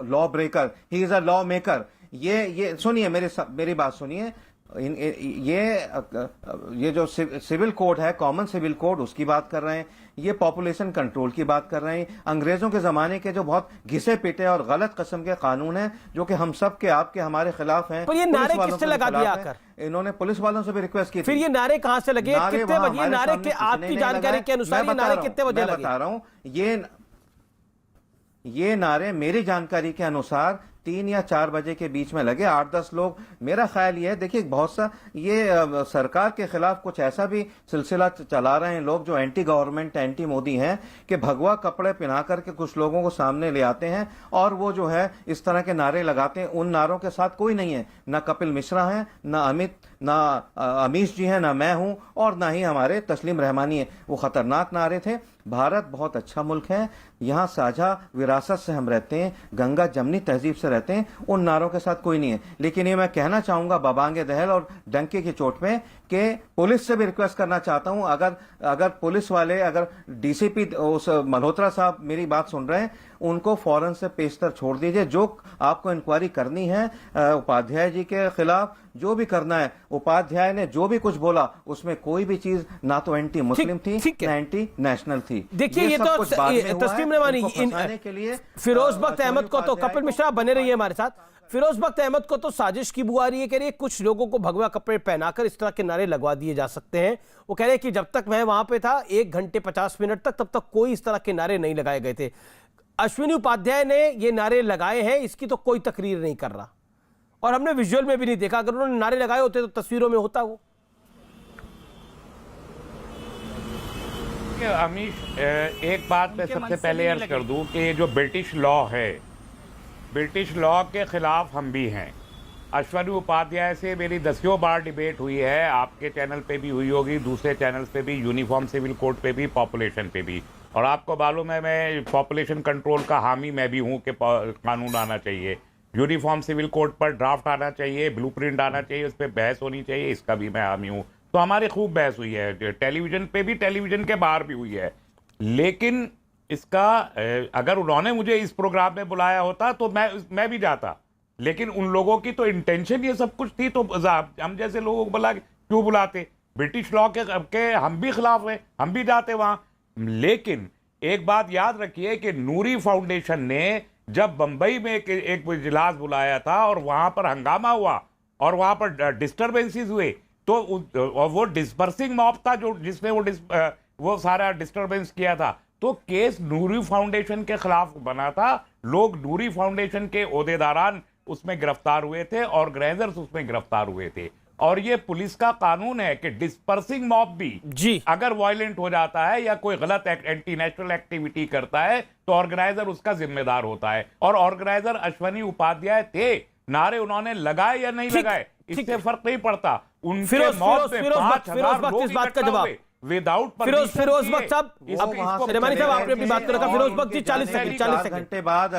law breaker, he is a law maker. ये सुनिए, मेरी बात सुनिए। ये जो सिविल कोड है, कॉमन सिविल कोड, उसकी बात कर रहे हैं। ये पॉपुलेशन कंट्रोल की बात कर रहे हैं। अंग्रेजों के जमाने के जो बहुत घिसे पिटे और गलत किस्म के कानून हैं, जो कि हम सब के, आपके, हमारे खिलाफ हैं। पर ये नारे किससे लगा दिया आकर? इन्होंने पुलिस वालों से भी रिक्वेस्ट की थी। फिर ये नारे कहां से लगे, कितने बजे नारे के? आपकी जानकारी के अनुसार ये नारे कितने बजे लगे? बता रहा हूं, ये नारे मेरी जानकारी के अनुसार 3 या 4 बजे के बीच में लगे। 8-10 लोग, मेरा ख्याल ये है, देखिए बहुत सा ये सरकार के खिलाफ कुछ ऐसा भी सिलसिला चला रहे हैं लोग जो एंटी गवर्नमेंट, एंटी मोदी हैं, कि भगवा कपड़े पहना करके कुछ लोगों को सामने ले आते हैं और वो जो है इस तरह के नारे लगाते हैं। उन नारों के साथ कोई नहीं है, ना कपिल मिश्रा है, ना अमित, ना अमीश जी हैं, ना मैं हूं, और ना ही हमारे तस्लीम रहमानी है। वो खतरनाक नारे थे। भारत बहुत अच्छा मुल्क है, यहाँ साझा विरासत से हम रहते हैं, गंगा जमनी तहजीब से रहते हैं। उन नारों के साथ कोई नहीं है। लेकिन ये मैं कहना चाहूंगा बबांगे दहल और डंके की चोट में, कि पुलिस से भी रिक्वेस्ट करना चाहता हूं, अगर पुलिस वाले, अगर डीसीपी उस मल्होत्रा साहब मेरी बात सुन रहे हैं, उनको फौरन से पेशतर छोड़ दीजिए। जो आपको इंक्वायरी करनी है उपाध्याय जी के खिलाफ, जो भी करना है, उपाध्याय ने जो भी कुछ बोला उसमें कोई भी चीज ना तो एंटी मुस्लिम थी, ना एंटी नेशनल थी। देखिए, ये तो तस्लीम रहमानी, के लिए फिरोज बख्त अहमद को तो, कपिल मिश्रा बने रहिए हमारे साथ, फिरोज बख्त अहमद को तो साजिश की बुआ रही है, कह रही है कुछ लोगों को भगवा कपड़े पहनाकर इस तरह के नारे लगवा दिए जा सकते हैं। वो कह रहे हैं कि जब तक मैं वहां पे था 1 घंटे 50 मिनट तक, तब तक कोई इस तरह के नारे नहीं लगाए गए थे। अश्विनी उपाध्याय ने ये नारे लगाए हैं, इसकी तो कोई तकरीर नहीं कर रहा, और हमने विजुअल में भी नहीं देखा। अगर उन्होंने नारे लगाए होते तो तस्वीरों में होता वो। अमीश, एक बात मैं सबसे पहले अर्ज कर दूं कि ये जो ब्रिटिश लॉ है, ब्रिटिश लॉ के खिलाफ हम भी हैं। अश्वनी उपाध्याय से मेरी 10 बार डिबेट हुई है, आपके चैनल पे भी हुई होगी, दूसरे चैनल्स पे भी, यूनिफॉर्म सिविल कोड पे भी, पॉपुलेशन पे भी। और आपको मालूम है मैं पॉपुलेशन कंट्रोल का हामी मैं भी हूँ कि कानून आना चाहिए, यूनिफॉर्म सिविल कोड पर ड्राफ्ट आना चाहिए, ब्लूप्रिंट आना चाहिए, उस पर बहस होनी चाहिए, इसका भी मैं हामी हूँ। तो हमारी खूब बहस हुई है, टेलीविजन पे भी, टेलीविजन के बाहर भी हुई है। लेकिन इसका अगर उन्होंने मुझे इस प्रोग्राम में बुलाया होता तो मैं भी जाता। लेकिन उन लोगों की तो इंटेंशन ये सब कुछ थी, तो हम जैसे लोगों को बुला क्यों बुलाते? ब्रिटिश लॉ के हम भी खिलाफ हैं, हम भी जाते वहां। लेकिन एक बात याद रखिए कि नूरी फाउंडेशन ने जब बंबई में एक इजलास बुलाया था और वहां पर हंगामा हुआ और वहां पर डिस्टर्बेंसेस हुए, तो और वो डिस्पर्सिंग मॉब था जो जिसने वो सारा डिस्टर्बेंस किया था, तो केस नूरी फाउंडेशन के खिलाफ बना था। लोग नूरी फाउंडेशन के ओहदेदारान उसमें गिरफ्तार हुए थे, ऑर्गेनाइजर्स उसमें गिरफ्तार हुए थे। और ये पुलिस का कानून है कि डिस्पर्सिंग मॉब भी जी अगर वायलेंट हो जाता है या कोई गलत एंटी नेशनल एक्टिविटी करता है तो ऑर्गेनाइजर उसका जिम्मेदार होता है। और ऑर्गेनाइजर अश्वनी उपाध्याय थे, नारे उन्होंने लगाए या नहीं लगाए इससे फर्क नहीं पड़ता। उनके मौत में 5,000 लोग इकट्ठा हुए विदाउट फिरोज बख्श साहब, रेमानी साहब आपने अपनी बात रखा। फिरोज बख्श जी 40 सेकंड घंटे बाद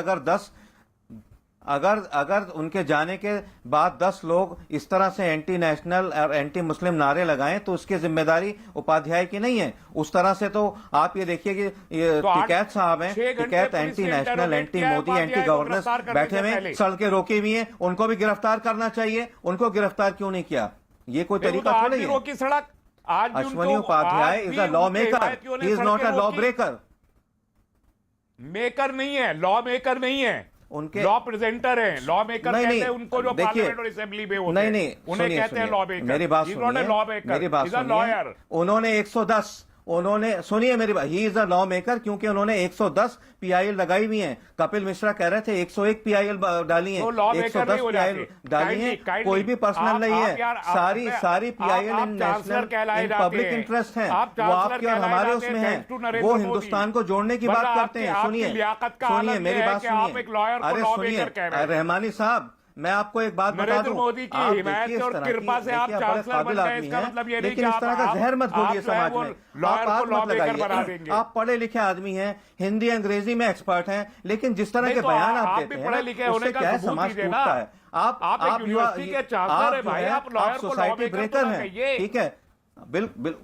अगर उनके जाने के बाद 10 लोग इस तरह से एंटी नेशनल और एंटी मुस्लिम नारे लगाएं तो उसकी जिम्मेदारी उपाध्याय की नहीं है। उस तरह से तो आप ये देखिए कि ये टिकैत साहब हैं, Tikait anti national, anti Modi, anti governance बैठे हुए, सड़कें रोकी हुई हैं, उनको भी गिरफ्तार करना चाहिए। उनको गिरफ्तार क्यों नहीं किया? ये कोई तरीका थोड़ी है। सड़क Ashwini Upadhyay is a law maker, he is not a law breaker. Maker नहीं है, लॉ मेकर नहीं है, उनके लॉ प्रेजेंटर हैं। लॉ मेकर कहते हैं उनको जो पार्लियामेंट और असेंबली में होते हैं, नहीं, उन्हें कहते हैं लॉ मेकर। मेरी बात सुनिए, उन्होंने 110 उन्होंने सुनिए मेरी बात, he is a law maker क्योंकि उन्होंने 110 पीआईएल लगाई हुई हैं। कपिल मिश्रा कह रहे थे 101 पीआईएल डाली हैं, 110 पीआईएल डाली हैं। कोई भी पर्सनल नहीं है, सारी PIL in national in public interest हैं, वो आपके और हमारे उसमें हैं। वो हिंदुस्तान को जोड़ने की बात करते हैं। सुनिए मेरी बात सुनिए, अरे सुनिए रहमानी साहब, मैं आपको एक बात बता दूं, मोदी की हिमायत और कृपा से आप चांसलर बन गए, इसका मतलब ये नहीं कि लेकिन इस तरह का जहर मत घोलिए समाज में। आप मत लगाइए, आप पढ़े लिखे आदमी हैं, हिंदी अंग्रेजी में एक्सपर्ट हैं, लेकिन जिस तरह के बयान आप देते हैं उससे क्या है, समाज टूटता है। आप यूनिवर्सिटी के चांसलर हैं भाई, आप सोसाइटी ब्रेकर हैं, ठीक है, बिल्कुल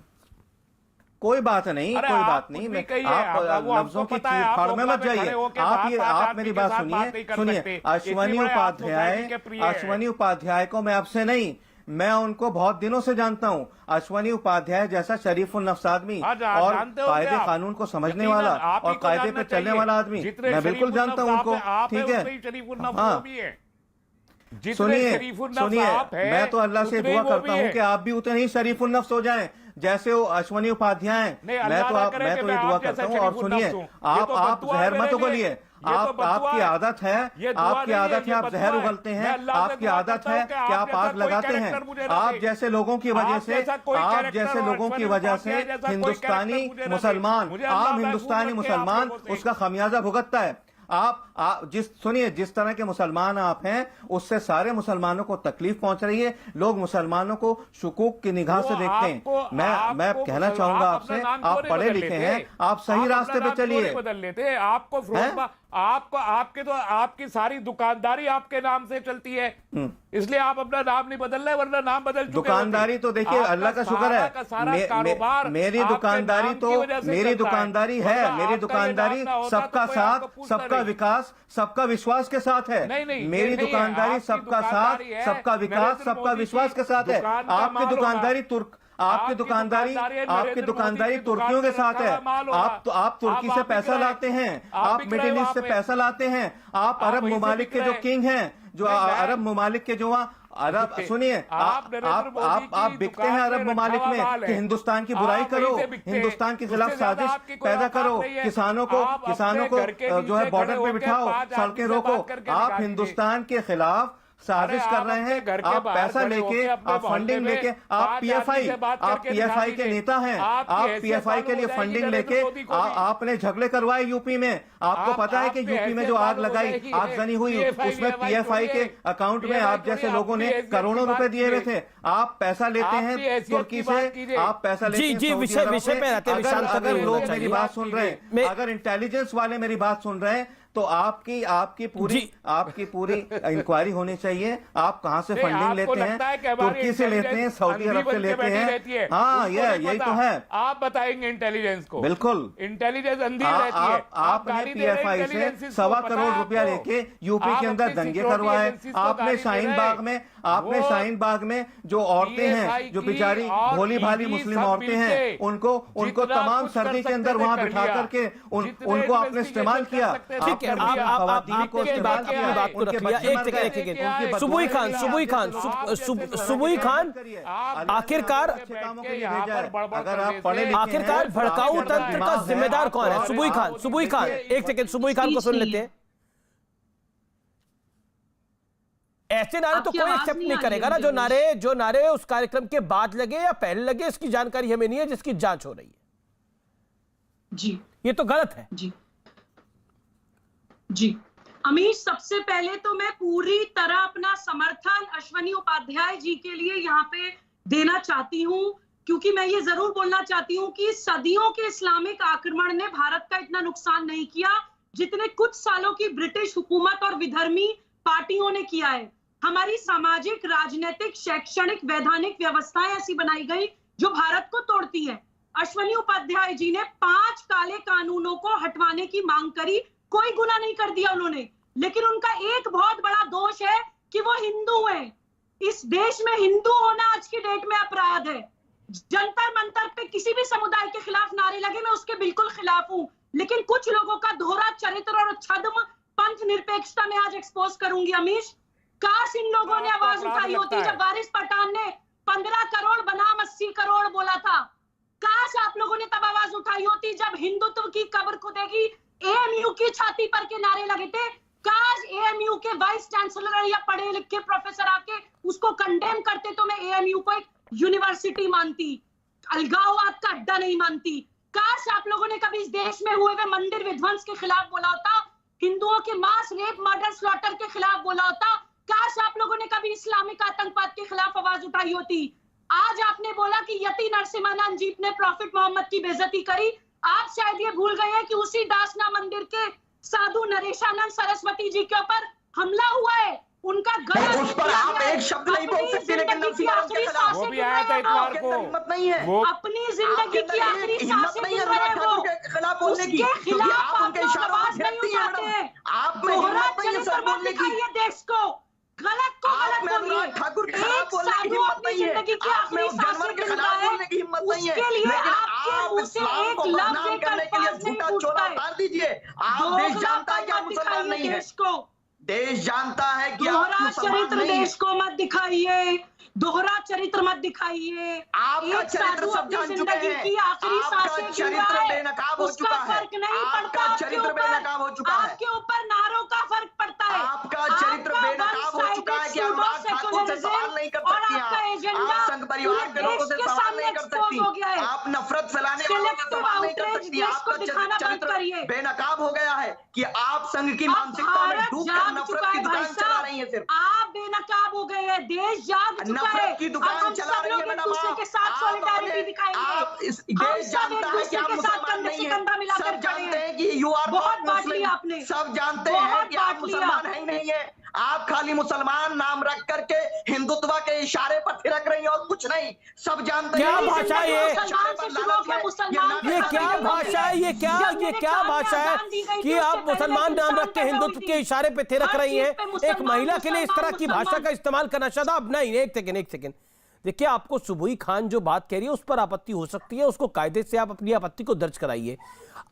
कोई बात नहीं, कोई बात नहीं। मैं आप लफ्जों की चीर-फाड़ में मत जाइए। आप मेरी बात सुनिए। अश्वनी उपाध्याय को मैं आपसे नहीं, मैं उनको बहुत दिनों से जानता हूं। अश्वनी उपाध्याय जैसा शरीफुल नफ्स आदमी और कायदे कानून को समझने वाला और कायदे पे चलने वाला आदमी, मैं बिल्कुल जानता हूं उनको, ठीक है। हाँ सुनिए, मैं तो अल्लाह से दुआ करता हूं कि आप भी उतने ही शरीफुल नफ्स हो जाएं जैसे वो अश्वनी उपाध्याय हैं। मैं तो ये दुआ करता हूँ। और सुनिए, आप जहर मत उगलिए, आपकी आदत है, आप जहर उगलते हैं, आपकी आदत है कि आप आग लगाते हैं। आप जैसे लोगों की वजह से हिंदुस्तानी मुसलमान, आम हिंदुस्तानी मुसलमान उसका खमियाजा भुगतता है। आप जिस तरह के मुसलमान आप हैं उससे सारे मुसलमानों को तकलीफ पहुंच रही है। लोग मुसलमानों को शुकूक की निगाह से देखते हैं। मैं कहना चाहूंगा आपसे, आप पढ़े लिखे हैं, आप सही रास्ते पे चलिए। बदल लेते आपको आपकी सारी दुकानदारी आपके नाम से चलती है, इसलिए आप अपना नाम नहीं बदल रहे, वरना नाम बदल चुके। दुकानदारी तो देखिए अल्लाह का शुक्र है, मेरी दुकानदारी है, मेरी दुकानदारी सबका साथ, सबका विकास, सबका विश्वास के साथ है। मेरी दुकानदारी सबका साथ, सबका विकास, सबका विश्वास के साथ है। आपकी दुकानदारी तुर्कियों के साथ है। आप तुर्की से पैसा लाते हैं, आप मिडिल ईस्ट से पैसा लाते हैं, आप अरब ममालिक के जो किंग हैं, जो अरब ममालिक के जो अरब, सुनिए, आप बिकते हैं अरब ममालिक में कि हिंदुस्तान की बुराई करो, हिंदुस्तान के खिलाफ साजिश पैदा करो, किसानों को जो है बॉर्डर पे बिठाओ, सड़कें रोको। आप हिंदुस्तान के खिलाफ साजिश कर रहे हैं। आप पैसा लेके, आप फंडिंग लेके, आप पीएफआई के नेता हैं, आप पीएफआई के लिए फंडिंग लेके आपने झगड़े करवाए यूपी में। आपको पता है कि यूपी में जो आग लगाई, आगजनी हुई, उसमें पीएफआई के अकाउंट में आप जैसे लोगों ने करोड़ों रुपए दिए हुए थे। आप पैसा लेते हैं तुर्की से, आप पैसा लेते हैं विषय पे रहते हैं। अगर लोग मेरी बात सुन रहे हैं, अगर इंटेलिजेंस वाले मेरी बात सुन रहे हैं, तो आपकी पूरी इंक्वायरी होनी चाहिए। आप कहां से फंडिंग लेते हैं? तुर्की से लेते हैं, सऊदी अरब से लेते हैं। हाँ, यही तो है। आप बताएंगे इंटेलिजेंस को? बिल्कुल, इंटेलिजेंस अंधी रहती है। आपने पीएफआई से 1.25 करोड़ रुपया लेके यूपी के अंदर दंगे करवाए। आपने शाहीन बाग में जो औरतें हैं, जो बेचारी भोली भाली मुस्लिम औरतें हैं, उनको तमाम सर्दी के अंदर वहां बिठा करके उनको आपने इस्तेमाल किया। आखिरकार भड़काऊ तंत्र का जिम्मेदार कौन है? सुबुई खान, एक सेकंड, सुबुई खान को सुन लेते हैं। ऐसे नारे तो कोई एक्सेप्ट नहीं करेगा ना, जो नारे उस कार्यक्रम के बाद लगे या पहले लगे, इसकी जानकारी हमें नहीं है, जिसकी जांच हो रही है। जी, ये तो गलत है। जी अमीश, सबसे पहले तो मैं पूरी तरह अपना समर्थन अश्वनी उपाध्याय जी के लिए यहाँ पे देना चाहती हूँ, क्योंकि मैं ये जरूर बोलना चाहती हूँ कि सदियों के इस्लामिक आक्रमण ने भारत का इतना नुकसान नहीं किया जितने कुछ सालों की ब्रिटिश हुकूमत और विधर्मी पार्टियों ने किया है। हमारी सामाजिक, राजनीतिक, शैक्षणिक, वैधानिक व्यवस्थाएं ऐसी बनाई गई जो भारत को तोड़ती है। अश्वनी उपाध्याय जी ने 5 काले कानूनों को हटवाने की मांग करी, कोई गुनाह नहीं कर दिया उन्होंने, लेकिन उनका एक बहुत बड़ा दोष है कि वो हिंदू हैं। इस देश में हिंदू होना आज की डेट में अपराध है। जंतर मंतर पे किसी भी समुदाय के खिलाफ नारे लगे, मैं उसके बिल्कुल खिलाफ हूं, लेकिन कुछ लोगों का दोहरा चरित्र और छद्म पंथ निरपेक्षता में आज एक्सपोज करूंगी। अमीश, काश इन लोगों ने आवाज उठाई होती जब वारिस पठान ने 15 करोड़ बनाम 80 करोड़ बोला था। काश आप लोगों ने तब आवाज उठाई होती जब हिंदुत्व की कब्र खुदेगी एएमयू की छाती पर के नारे लगे थे। काश एएमयू के वाइस चांसलर या पढ़े लिखे प्रोफेसर आके उसको कंडेम करते तो मैं एएमयू को एक यूनिवर्सिटी मानती, अलगाववाद का अड्डा नहीं मानती। काश आप लोगों ने कभी इस देश में हुए हुए मंदिर विध्वंस के खिलाफ बोला होता, हिंदुओं के मास रेप, मर्डर, स्लॉटर के खिलाफ बोला होता। काश आप लोगों ने कभी इस्लामिक आतंकवाद के खिलाफ आवाज उठाई होती। आज आपने बोला कि यति नरसिम्हानंद जी ने प्रॉफिट मोहम्मद की बेइज्जती करी। आप शायद ये भूल गए हैं कि उसी दासना मंदिर के साधु नरेशानंद सरस्वती जी के ऊपर हमला हुआ है। उनका गला उस पर आप एक शब्द नहीं बोल सकते, लेकिन नरसिम्हानंद के खिलाफ वो भी आया था इतवार को। हिम्मत नहीं है, वो अपनी जिंदगी की आखिरी हिम्मत सांसें नहीं है गिन रहे हैं वो, के खिलाफ बोलने की, उसके क्योंकि खिलाफ आप उनके इशारों आवाज पर नहीं गिरती हैं उठाते। मैडम। आप में दोहरा हिम्मत नहीं है सर चरित्र मत बोलने की। दिखाइए देश को, गलत को आप में गलत अनुराग बोलिए। ठाकुर के खिलाफ एक बोलने की साधु हिम्मत अपनी नहीं है, जिंदगी की आप में आखिरी उस जानवर सांसें के गिन खिलाफ रहा है, बोलने की हिम्मत नहीं है, उसके लिए लेकिन आपके आप मुंह से इस्लाम एक को लफ्ज बदनाम लेकर करने के लिए पास नहीं झूठा फूटता चोला है। उतार दीजिए। आप देश जानता है कि आप मुसलमान नहीं है, देश को देश जानता है कि आप दोहरा मुसलमान चरित्र नहीं है। देश को मत दिखाइए, दोहरा चरित्र मत दिखाइए। आपका एक चरित्र साधु सब अपनी जान चुके जिंदगी हैं। की आखिरी आपका सांसें गिन चरित्र रहा है, बेनकाब हो उसका चुका है। फर्क नहीं आपका पड़ता। आपके चरित्र ऊपर बेनकाब हो चुका है। आपके ऊपर नारों का फर्क पड़ता है। आपका चरित्र बेनकाब हो चुका है कि अनुराग ठाकुर से सवाल नहीं कर सकती हैं आप संघ परिवार के लोगों से सवाल नहीं कर सकती, आप नफरत फैलाने वालों से सवाल नहीं कर सकती। आपका चरित्र बेनकाब हो गया है कि आप संघ की मानसिकता में डूबकर नफरत की दुकान चला रही है। सिर्फ आप बेनकाब हो गए हैं, देश जाग चुका है। नफरत की दुकान चला रही है मैडम। दूसरे के साथ सॉलिडारिटी दिखाएंगे। आप इस देश जानता है कि आप मुसलमान नहीं है, सब जानते हैं कि यू आर बहुत नॉट बांट लिया मुस्लिम, आपने, सब जानते हैं कि आप मुसलमान है ही नहीं है। आप खाली मुसलमान नाम रख करके हिंदुत्व के इशारे पर थिरक रही हैं और कुछ नहीं। सब जानते क्या हैं भाषा है ये क्या भाषा है, ये क्या भाषा है कि आप मुसलमान नाम रख के हिंदुत्व के इशारे पे थिरक रही हैं। एक महिला के लिए इस तरह की भाषा का इस्तेमाल करना शायद अब नहीं। एक सेकेंड देखिए, आपको सुबुई खान जो बात कह रही है उस पर आपत्ति हो सकती है, उसको कायदे से आप अपनी आपत्ति को दर्ज कराइए।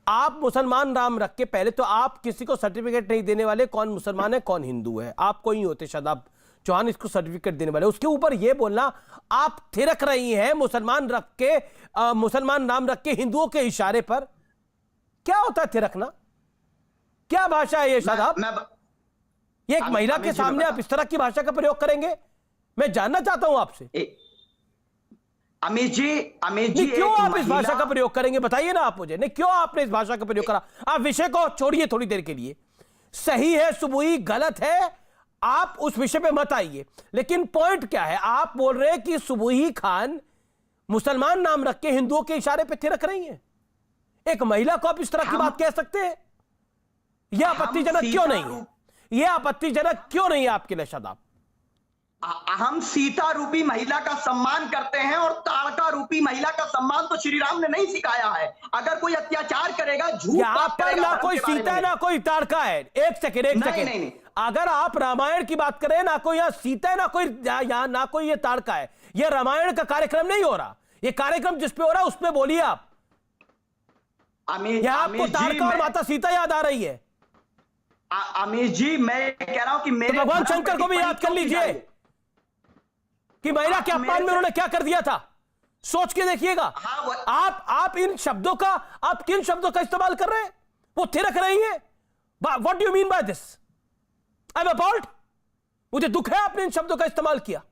आप मुसलमान नाम रख के पहले तो आप किसी को सर्टिफिकेट नहीं देने वाले, कौन मुसलमान है कौन हिंदू है, आप कोई होते शादाब चौहान इसको सर्टिफिकेट देने वाले। उसके ऊपर यह बोलना आप थिरक रही हैं मुसलमान रख के, मुसलमान नाम रख के हिंदुओं के इशारे पर, क्या होता है थिरकना? क्या भाषा है ये शादाब? ये एक महिला के सामने आप इस तरह की भाषा का प्रयोग करेंगे? मैं जानना चाहता हूं आपसे अमित जी क्यों आप इस भाषा का प्रयोग करेंगे? बताइए ना आप मुझे, नहीं क्यों आपने इस भाषा का प्रयोग करा? आप विषय को छोड़िए थोड़ी देर के लिए। सही है सुबुई, गलत है, आप उस विषय पे मत आइए। लेकिन पॉइंट क्या है? आप बोल रहे हैं कि सुबुई खान मुसलमान नाम रख के हिंदुओं के इशारे पे थिरक रही हैं। एक महिला को आप इस तरह की बात कह सकते हैं? यह आपत्तिजनक क्यों नहीं है? यह आपत्तिजनक क्यों नहीं है आपके लिए शादाब? हम सीता रूपी महिला का सम्मान करते हैं और ताड़का रूपी महिला का सम्मान तो श्री राम ने नहीं सिखाया है। अगर कोई अत्याचार करेगा, झूठ यहाँ पर ना कोई सीता है ना कोई ताड़का है। एक सेकेंड नहीं। अगर आप रामायण की बात करें, ना कोई यहाँ सीता है ना कोई यहाँ ना कोई ये ताड़का है। यह रामायण का कार्यक्रम नहीं हो रहा। ये कार्यक्रम जिसपे हो रहा है उसपे बोलिए आप। यहाँ आपको ताड़का और माता सीता याद आ रही है? अमीर जी मैं कह रहा हूं कि मेरे भगवान शंकर को भी याद कर लीजिए कि महिला के अपमान में उन्होंने क्या कर दिया था। सोच के देखिएगा। आप इन शब्दों का, आप किन शब्दों का इस्तेमाल कर रहे हैं? वो थिरक रही हैं। What do you mean by this? I am appalled. मुझे दुख है आपने इन शब्दों का इस्तेमाल किया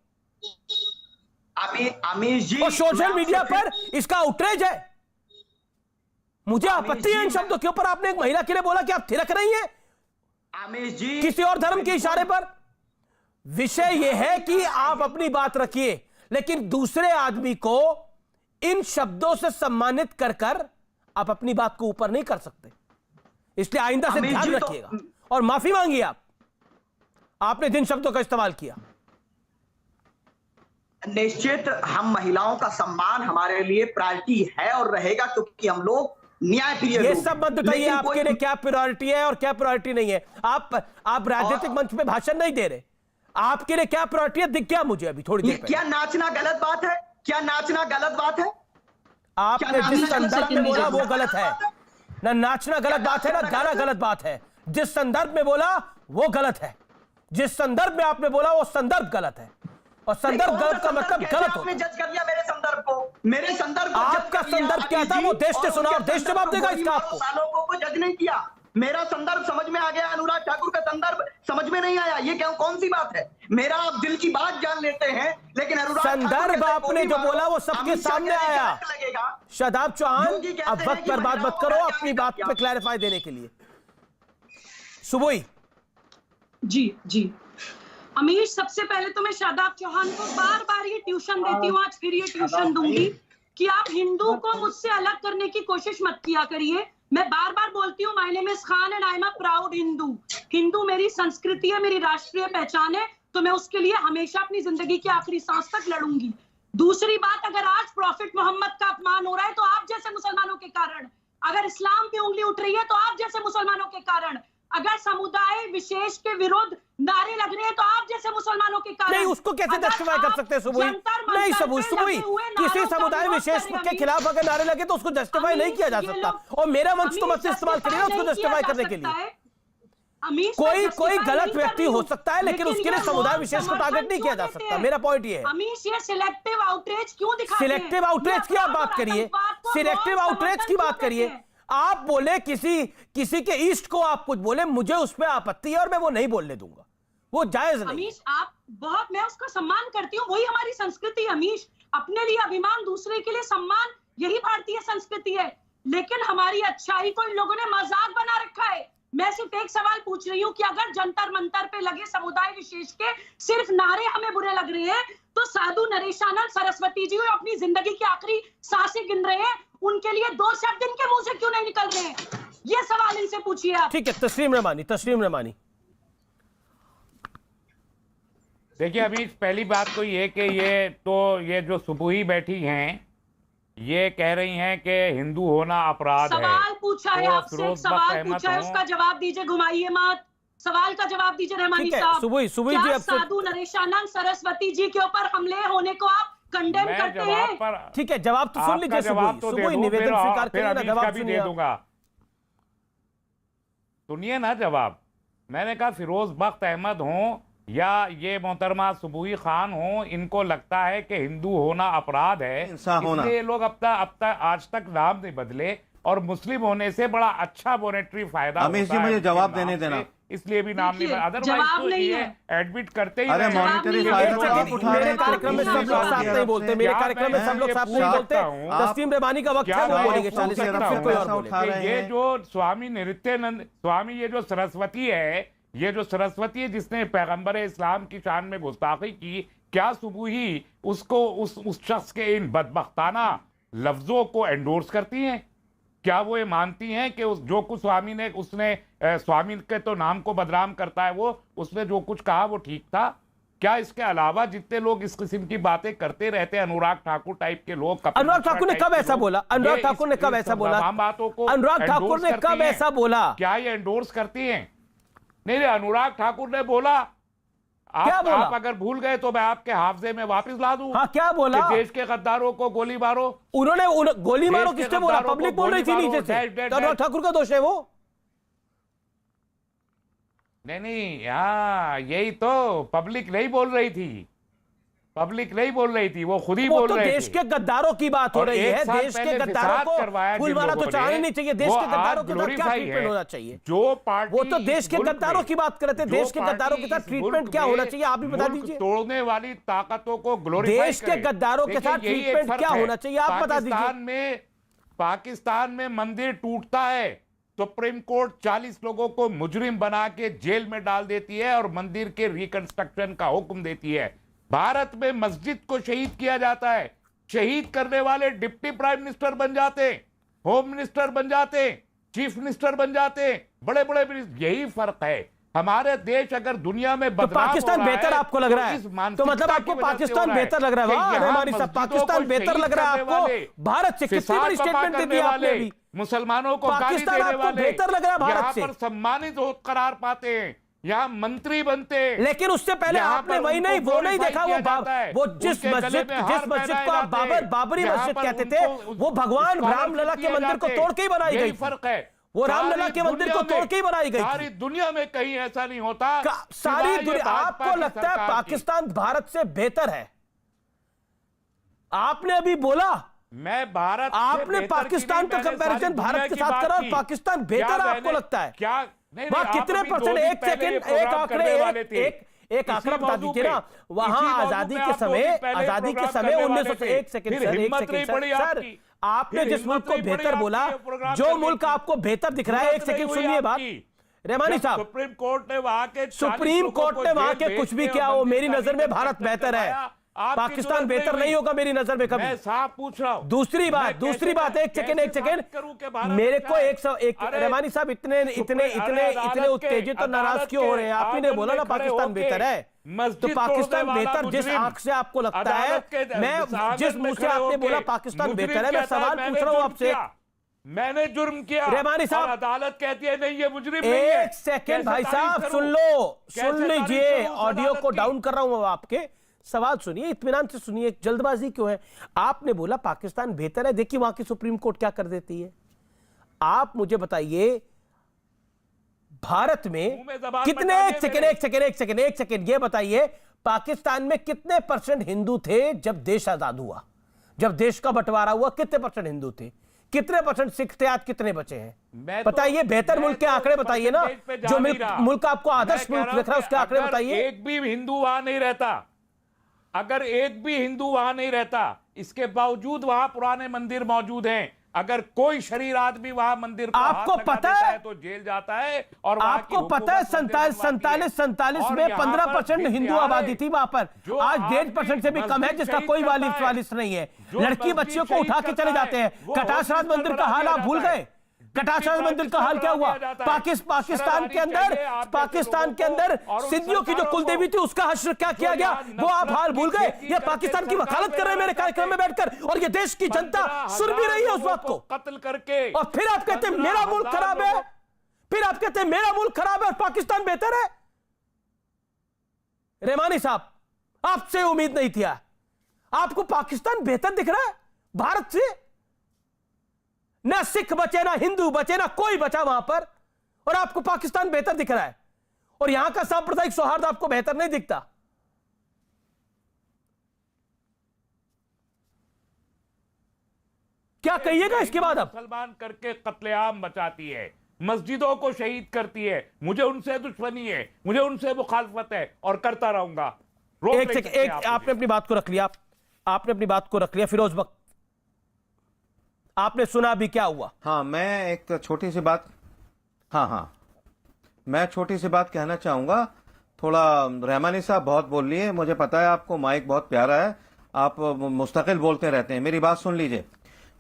अमीश जी, और सोशल मीडिया पर इसका आउटरीच है। मुझे आपत्ति है इन शब्दों के ऊपर। आपने एक महिला के लिए बोला कि आप थिरक रही हैं अमीश जी, किसी और धर्म के इशारे पर। विषय यह है कि आप अपनी बात रखिए, लेकिन दूसरे आदमी को इन शब्दों से सम्मानित कर कर आप अपनी बात को ऊपर नहीं कर सकते। इसलिए आइंदा से ध्यान रखिएगा और माफी मांगिए आपने जिन शब्दों का इस्तेमाल किया। निश्चित हम महिलाओं का सम्मान हमारे लिए प्रायोरिटी है और रहेगा, क्योंकि हम लोग न्याय प्रिय ये लोग। सब मत बताइए आपके लिए क्या प्रायोरिटी है और क्या प्रायोरिटी नहीं है। आप राजनीतिक मंच पे भाषण नहीं दे रहे। आपके लिए क्या प्रायोरिटी है दिख गया मुझे अभी थोड़ी देर पहले। क्या नाचना गलत बात है? क्या नाचना गलत बात है? आपने जिस संदर्भ में बोला वो गलत है। ना नाचना गलत बात है, ना गाना गलत बात है। जिस संदर्भ में बोला वो गलत है। जिस संदर्भ में आपने बोला वो संदर्भ गलत है, और संदर्भ गलत का मतलब गलत हो। जज कर दिया मेरे संदर्भ को। मेरे संदर्भ आपका संदर्भ क्या था वो देश ने सुना और देश जवाब देगा इसका आपको। लोगों को जज नहीं किया। मेरा संदर्भ समझ में आ गया, अनुराग ठाकुर का संदर्भ समझ में नहीं आया। ये क्या कौन सी बात है? मेरा आप दिल की बात जान लेते हैं, लेकिन अनुराग संदर्भ आपने जो बोला वो सबके सामने आया। शादाब चौहान, अब वक्त बर्बाद मत करो अपनी बात पे क्लैरिफाई देने के लिए। सुबोई जी अमीश, सबसे पहले तो मैं शादाब चौहान को बार बार ये ट्यूशन देती हूँ, आज फिर ये ट्यूशन दूंगी कि आप हिंदू को मुझसे अलग करने की कोशिश मत किया करिए। मैं बार बार बोलती हूँ, my name is Khan and I am a proud Hindu. Hindu मेरी संस्कृति है, मेरी राष्ट्रीय पहचान है, तो मैं उसके लिए हमेशा अपनी जिंदगी के आखिरी सांस तक लड़ूंगी। दूसरी बात, अगर आज प्रॉफिट मोहम्मद का अपमान हो रहा है तो आप जैसे मुसलमानों के कारण, अगर इस्लाम पे उंगली उठ रही है तो आप जैसे मुसलमानों के कारण, अगर समुदाय विशेष के विरुद्ध नारे लग रहे हैं तो आप जैसे मुसलमानों के कारण। नहीं, उसको कैसे जस्टिफाई कर सकते हैं सुबोई? नहीं सुबोई, किसी समुदाय विशेष के खिलाफ अगर नारे लगे तो उसको जस्टिफाई नहीं किया जा सकता। और मेरा मंच तो मत इस्तेमाल करिए उसको जस्टिफाई करने के लिए। कोई गलत व्यक्ति हो सकता है, लेकिन उसके लिए समुदाय विशेष को टारगेट नहीं किया जा सकता। मेरा पॉइंट ये है। अमीश, ये सिलेक्टिव आउटरीच क्यों दिखाते हैं? सिलेक्टिव आउटरीच की आप बात करिए, सिलेक्टिव आउटरीच की बात करिए। आप बोले किसी के ईस्ट को आप कुछ बोले, मुझे उस पर आपत्ति है और मैं वो नहीं बोलने दूंगा, वो जायज नहीं। अमीश, आप बहुत, मैं उसका सम्मान करती हूँ, वही हमारी संस्कृति है अमीश। अपने लिए अभिमान, दूसरे के लिए सम्मान, यही भारतीय संस्कृति है। लेकिन हमारी अच्छाई को इन लोगों ने मजाक बना रखा है। मैं सिर्फ एक सवाल पूछ रही हूँ कि अगर जंतर मंतर पे लगे समुदाय विशेष के सिर्फ नारे हमें बुरे लग रहे हैं, तो साधु नरेशानंद सरस्वती जी अपनी जिंदगी की आखिरी सांसें गिन रहे हैं, उनके लिए दो शब्द इनके मुंह से क्यों नहीं निकल रहे हैं? ये सवाल इनसे पूछिए आप। ठीक है, तस्लीम रमानी। देखिए अभी पहली बात तो ये कि ये जो सुबुही बैठी हैं, ये कह रही हैं कि हिंदू होना अपराध है। सवाल पूछा है आपसे, एक सवाल पूछा है, उसका जवाब दीजिए, घुमाइए मत। सवाल का जवाब दीजिए रहमानी साहब। सुबोई क्या साधु नरेशानंद सरस्वती जी के ऊपर हमले होने को आप कंडेम करते हैं? ठीक है, जवाब तो सुन लीजिए सुबोई, निवेदन स्वीकार करिए ना, जवाब भी दे दूंगा। सुनिए ना जवाब। मैंने कहा फिरोज बख्त अहमद हों या ये मोहतरमा सुबुही खान हो, इनको लगता है कि हिंदू होना अपराध है, इसलिए लोग अब तक आज तक नाम नहीं बदले, और मुस्लिम होने से बड़ा अच्छा मॉनेटरी फायदा अमीश जी मुझे जवाब देने देना, इसलिए भी नाम नहीं बदला। अदरवाइज तो ये एडमिट करते ही। अरे मॉनेटरी फायदा तो आप उठा रहे हैं। मेरे कार्यक्रम में सब लोग साथ नहीं बोलते, मेरे कार्यक्रम में सब लोग साथ नहीं बोलते। तस्लीम रमानी का वक्त है, वो बोलेंगे 40 सेकंड, फिर कोई और बोलेगा। ये जो स्वामी नृत्यानंद स्वामी, ये जो सरस्वती है, ये जो सरस्वती है जिसने पैगंबर इस्लाम की शान में गुस्ताखी की, क्या सुबुही उसको उस शख्स के इन बदबख्ताना लफ्जों को एंडोर्स करती हैं? क्या वो ये मानती हैं कि जो कुछ स्वामी ने स्वामी के तो नाम को बदनाम करता है, वो उसने जो कुछ कहा वो ठीक था? क्या इसके अलावा जितने लोग इस किस्म की बातें करते रहते हैं, अनुराग ठाकुर टाइप के लोग, अनुराग ठाकुर ने कब ऐसा बोला? अनुराग ठाकुर ने कब ऐसा बोला? बातों को अनुराग ठाकुर ने कब ऐसा बोला? क्या ये एंडोर्स करती हैं? नहीं, अनुराग ठाकुर ने बोला। आप अगर भूल गए तो मैं आपके हाफजे में वापस ला दूं। हाँ, क्या बोला? देश के गद्दारों को गोली मारो। उन्होंने गोली मारो किसने बोला? पब्लिक बोल रही थी नीचे से। अनुराग ठाकुर का दोष है वो? नहीं, हाँ यही तो, पब्लिक नहीं बोल रही थी। पब्लिक नहीं बोल रही थी, वो खुद ही वो बोल तो रहे देश थे। के गद्दारों की बात हो और रही एक है। साल देश के पहले गद्दारों फिसाद को करवाया जिन फूलमाला तो लोगों चढ़ानी ने, नहीं चाहिए। देश वो के गद्दारों आज के साथ क्या glorify ट्रीटमेंट है। होना चाहिए? जो पार्टी वो तो देश के मुल्क गद्दारों में- की बात कर रहे थे। जो देश के गद्दारों के साथ पार्टी ट्रीटमेंट इस क्या मुल्क होना में चाहिए, आप भी बता मुल्क दीजिए। तोड़ने वाली ताकतों को ग्लोरीफाई देश के गद्दारों के साथ ट्रीटमेंट क्या होना चाहिए, आप बता दीजिए। पाकिस्तान में मंदिर टूटता है, सुप्रीम कोर्ट 40 लोगों को मुजरिम बना के जेल में डाल देती है और मंदिर के रिकंस्ट्रक्शन का हुक्म देती है। भारत में मस्जिद को शहीद किया जाता है, शहीद करने वाले डिप्टी प्राइम मिनिस्टर बन जाते, होम मिनिस्टर बन जाते, चीफ मिनिस्टर बन जाते, बड़े बड़े मिनिस्टर। यही फर्क है। हमारे देश अगर दुनिया में तो बदलाव पाकिस्तान हो रहा बेहतर है, आपको लग रहा है? इस तो मानसिकता मतलब आपको की वजह से पाकिस्तान हो रहा है बेहतर लग रहा है? कि वाह यहाँ रहमानी साहब, मस्जिदों पाकिस्तान को बेहतर शहीद लग रहा है करने आपको? वाले, भारत से कितनी फिसाद बड़ी बपा स्टेटमेंट दे करने दी आपने वाले, अभी। मुसलमानों को गाली पाकिस्तान देने आपको वाले बेहतर लग रहा है भारत यहाँ से? पर सम्मानित हो करार पाते हैं, यहाँ मंत्री बनते हैं। लेकिन उससे पहले यहाँ आपने पर वही उनको नहीं वो नहीं glorify देखा, किया जाता है। वो जिस उनके गले मस्जिद में हार को आप पहनाए जाते हैं। बाबरी यहाँ मस्जिद पर कहते थे, उनको वो भगवान scholarship रामलला के दिए मंदिर को जाते तोड़ के ही बनाई यही गई थी। फर्क है। वो रामलला सारी के मंदिर को दुनिया तोड़ के ही बनाई गई सारी थी। दुनिया में कहीं ऐसा नहीं होता। सारी सिवाय ये दुनिया, भाजपा आपको की लगता है सरकार की। पाकिस्तान भारत से बेहतर है? आपने अभी बोला, मैं भारत से आपने बेहतर की पाकिस्तान नहीं, का मैंने कंपैरिजन सारी भारत दुनिया के की साथ बात करा और की। पाकिस्तान क्या बेहतर आपको मैंने- लगता है? क्या नहीं, वहां आप कितने अभी 2 परसेंट? दिन एक पहले ये सेकंड, एक प्रोग्राम आंकड़े, करने वाले थे। एक आंकड़ा इसी बता मौजू दीजिए पे- ना। इसी वहां मौजू आजादी पे के आप 2 समय, दिन पहले आजादी के प्रोग्राम समय करने वाले 1900 थे। एक सेकंड फिर सर, एक हिम्मत सेकंड नहीं पड़ी सर, आपकी। आपने फिर जिस मुल्क हिम्मत को नहीं पड़ी बेहतर बोला, आपकी ये प्रोग्राम जो करने मुल्क की। आपको बेहतर दिख रहा है, एक हिम्मत नहीं सेकंड हुई सुनिए बात आपकी। रहमानी जब साहब। सुप्रीम कोर्ट ने वहां के सुप्रीम कोर्ट ने वहां के कुछ भी किया हो, मेरी नजर में भारत बेहतर है, पाकिस्तान बेहतर नहीं होगा मेरी नजर में कभी। मैं साफ पूछ रहा हूं। दूसरी बात, एक सेकंड, मेरे को एक रहमानी साहब, इतने उत्तेजित और नाराज क्यों हो रहे हैं? आप ही ने बोला ना पाकिस्तान बेहतर है, तो पाकिस्तान बेहतर जिस आंख से आपको लगता है, मैं जिस मुंह से आपने बोला पाकिस्तान बेहतर है, मैं सवाल पूछ रहा हूं आपसे। मैंने जुर्म किया, रहमानी साहब, और अदालत कहती है नहीं ये मुजरिम नहीं है। एक सेकंड भाई कैसे साहब, तारीफ सुन करूं? लो, कैसे सुन तारीफ लीजिए, करूं ऑडियो अदालत को की? डाउन कर रहा हूं आपके। सवाल सुनिए, इत्मीनान से सुनिए, जल्दबाजी क्यों है? आपने बोला पाकिस्तान बेहतर है, देखिए वहां की सुप्रीम कोर्ट क्या कर देती है। आप मुझे बताइए, भारत में कितने, एक सेकंड, ये बताइए, पाकिस्तान में कितने परसेंट हिंदू थे जब देश आजाद हुआ? जब देश का बंटवारा हुआ कितने परसेंट हिंदू थे? कितने परसेंट सिख थे? आज कितने बचे हैं? बताइए, बेहतर मुल्क के आंकड़े बताइए ना, जो मुल्क आपको आदर्श मुल्क दिख रहा है उसके आंकड़े बताइए। एक भी हिंदू वहां नहीं रहता, अगर एक भी हिंदू वहां नहीं रहता, इसके बावजूद वहां पुराने मंदिर मौजूद हैं। अगर कोई शरीर आदमी वहां मंदिर को आपको हाथ लगा पता देता है तो जेल जाता है। और वहां की आपको पता है हुकूमत मंदिर बनवाती है। 47 और में यहाँ 15% पर हिंदू आबादी थी वहां पर, जो आज आदमी 1.5% से भी कम है, मस्जिद जिसका शहीद कोई करता है, वालिस नहीं है। जो लड़की मस्जिद बच्चियों को शहीद उठा के करता चले है, जाते हैं। वो कटाशराज होम मंदिर का मिनिस्टर हाल आप बना भूल दिया गए? कटाशराज मंदिर का हाल क्या हुआ? पाकिस्तान के अंदर सिंधियों की जो कुलदेवी थी उसका हश्र क्या किया गया, वो आप हाल भूल गए? ये पाकिस्तान की वकालत कर रहे हैं मेरे कार्यक्रम में बैठकर, और ये देश की जनता सुन भी रही है उस बात को। कत्ल करके, और फिर आप कहते हैं मेरा मुल्क खराब है, फिर आप कहते हैं मेरा मुल्क खराब है और पाकिस्तान बेहतर है। रहमानी साहब, आपसे उम्मीद नहीं थी। आपको पाकिस्तान बेहतर दिख रहा है भारत से? ना सिख बचे, ना हिंदू बचे, ना कोई बचा वहां पर, और आपको पाकिस्तान बेहतर दिख रहा है, और यहां का सांप्रदायिक सौहार्द आपको बेहतर नहीं दिखता। क्या कहिएगा इसके बाद? अब मुसलमान करके कत्लेआम मचाती है, मस्जिदों को शहीद करती है। मुझे उनसे दुश्मनी है, मुझे उनसे मुखालफत है, और करता रहूंगा। आपने अपनी बात को रख लिया, आपने अपनी बात को रख लिया। फिरोज बख्त, आपने सुना भी क्या हुआ? हाँ, मैं एक छोटी सी बात, मैं छोटी सी बात कहना चाहूंगा। थोड़ा रहमानी साहब बहुत बोल लिए, मुझे पता है आपको माइक बहुत प्यारा है, आप मुस्तकिल बोलते रहते हैं। मेरी बात सुन लीजिए।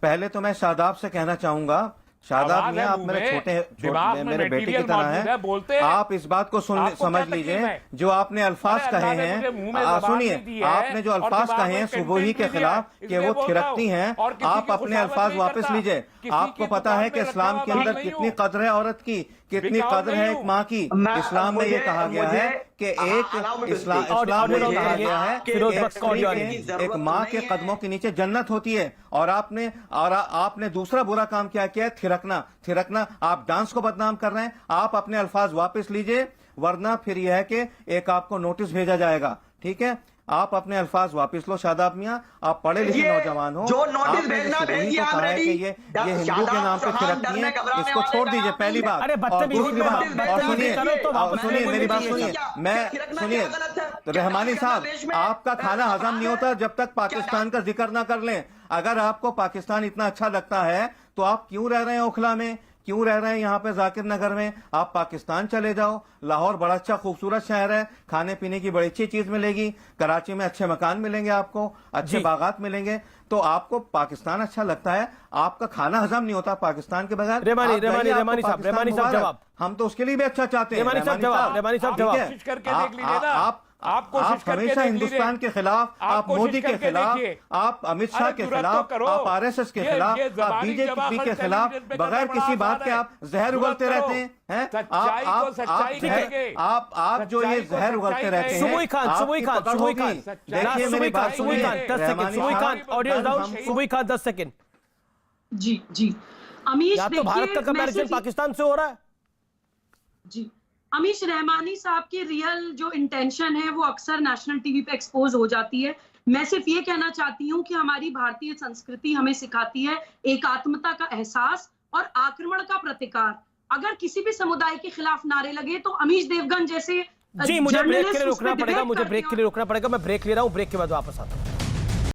पहले तो मैं शादाब से कहना चाहूंगा, शादाब मियां, आप मेरे मेरे बेटे की तरह हैं, आप इस बात को समझ लीजिए, जो आपने अल्फाज कहे हैं, सुनिए, आपने जो अल्फाज कहे हैं सुबोही के खिलाफ कि वो थिरकती हैं, आप अपने अल्फाज वापस लीजिए। आपको पता है कि इस्लाम के अंदर कितनी कदर है औरत की, कितनी कदर है एक माँ की। इस्लाम में ये कहा गया है कि इस्लाम में कहा गया है कि एक माँ के कदमों के नीचे जन्नत होती है। और आपने दूसरा बुरा काम क्या किया है, थिरकना। आप डांस को बदनाम कर रहे हैं। आप अपने अल्फाज वापस लीजिए, वरना फिर यह है कि एक आपको नोटिस भेजा जाएगा। ठीक है, आप अपने अल्फाज वापस लो शादाब मियां, आप पढ़े लिखे नौजवान हो, जो नोटिस आपने भेजना जैसे वही भेजिए तो कहा है कि ये हिंदू के नाम पे थिरकती है, इसको छोड़ दीजिए पहली बात। अरे और दूसरी बात, और सुनिए मेरी बात सुनिए, सुनिए तो रहमानी साहब, आपका खाना हजम नहीं होता जब तक पाकिस्तान का जिक्र ना कर लें। अगर आपको पाकिस्तान इतना अच्छा लगता है तो आप क्यों रह रहे हैं ओखला में, क्यों रह रहे हैं यहाँ पे जाकिर नगर में? आप पाकिस्तान चले जाओ, लाहौर बड़ा अच्छा खूबसूरत शहर है, खाने पीने की बड़ी अच्छी चीज मिलेगी, कराची में अच्छे मकान मिलेंगे आपको, अच्छे बागात मिलेंगे। तो आपको पाकिस्तान अच्छा लगता है, आपका खाना हजम नहीं होता पाकिस्तान के बगैर। रेमानी साहब जवाब, हम तो उसके लिए भी अच्छा चाहते हैं। रेमानी साहब जवाब, आप हमेशा हिंदुस्तान के खिलाफ, आप मोदी के खिलाफ, आप अमित शाह के खिलाफ, आप आरएसएस के खिलाफ, आप बीजेपी के खिलाफ, बगैर किसी बात के आप जहर उगलते रहते हैं। आप जो ये जहर उगलते रहते हैं। सुबोई खान, देखिए मेरी बात सुनिए, 10 सेकंड। जी अमीश, या तो भारत का कंपैरिजन पाकिस्तान से हो रहा है। जी अमीश, रहमानी साहब की रियल जो इंटेंशन है वो अक्सर नेशनल टीवी पे एक्सपोज हो जाती है। मैं सिर्फ ये कहना चाहती हूँ कि हमारी भारतीय संस्कृति हमें सिखाती है एकात्मता का एहसास और आक्रमण का प्रतिकार। अगर किसी भी समुदाय के खिलाफ नारे लगे तो अमीश देवगन जैसे जी, मुझे ब्रेक के लिए रुकना पड़ेगा, मैं ब्रेक ले रहा हूँ, ब्रेक के बाद वापस आता हूँ।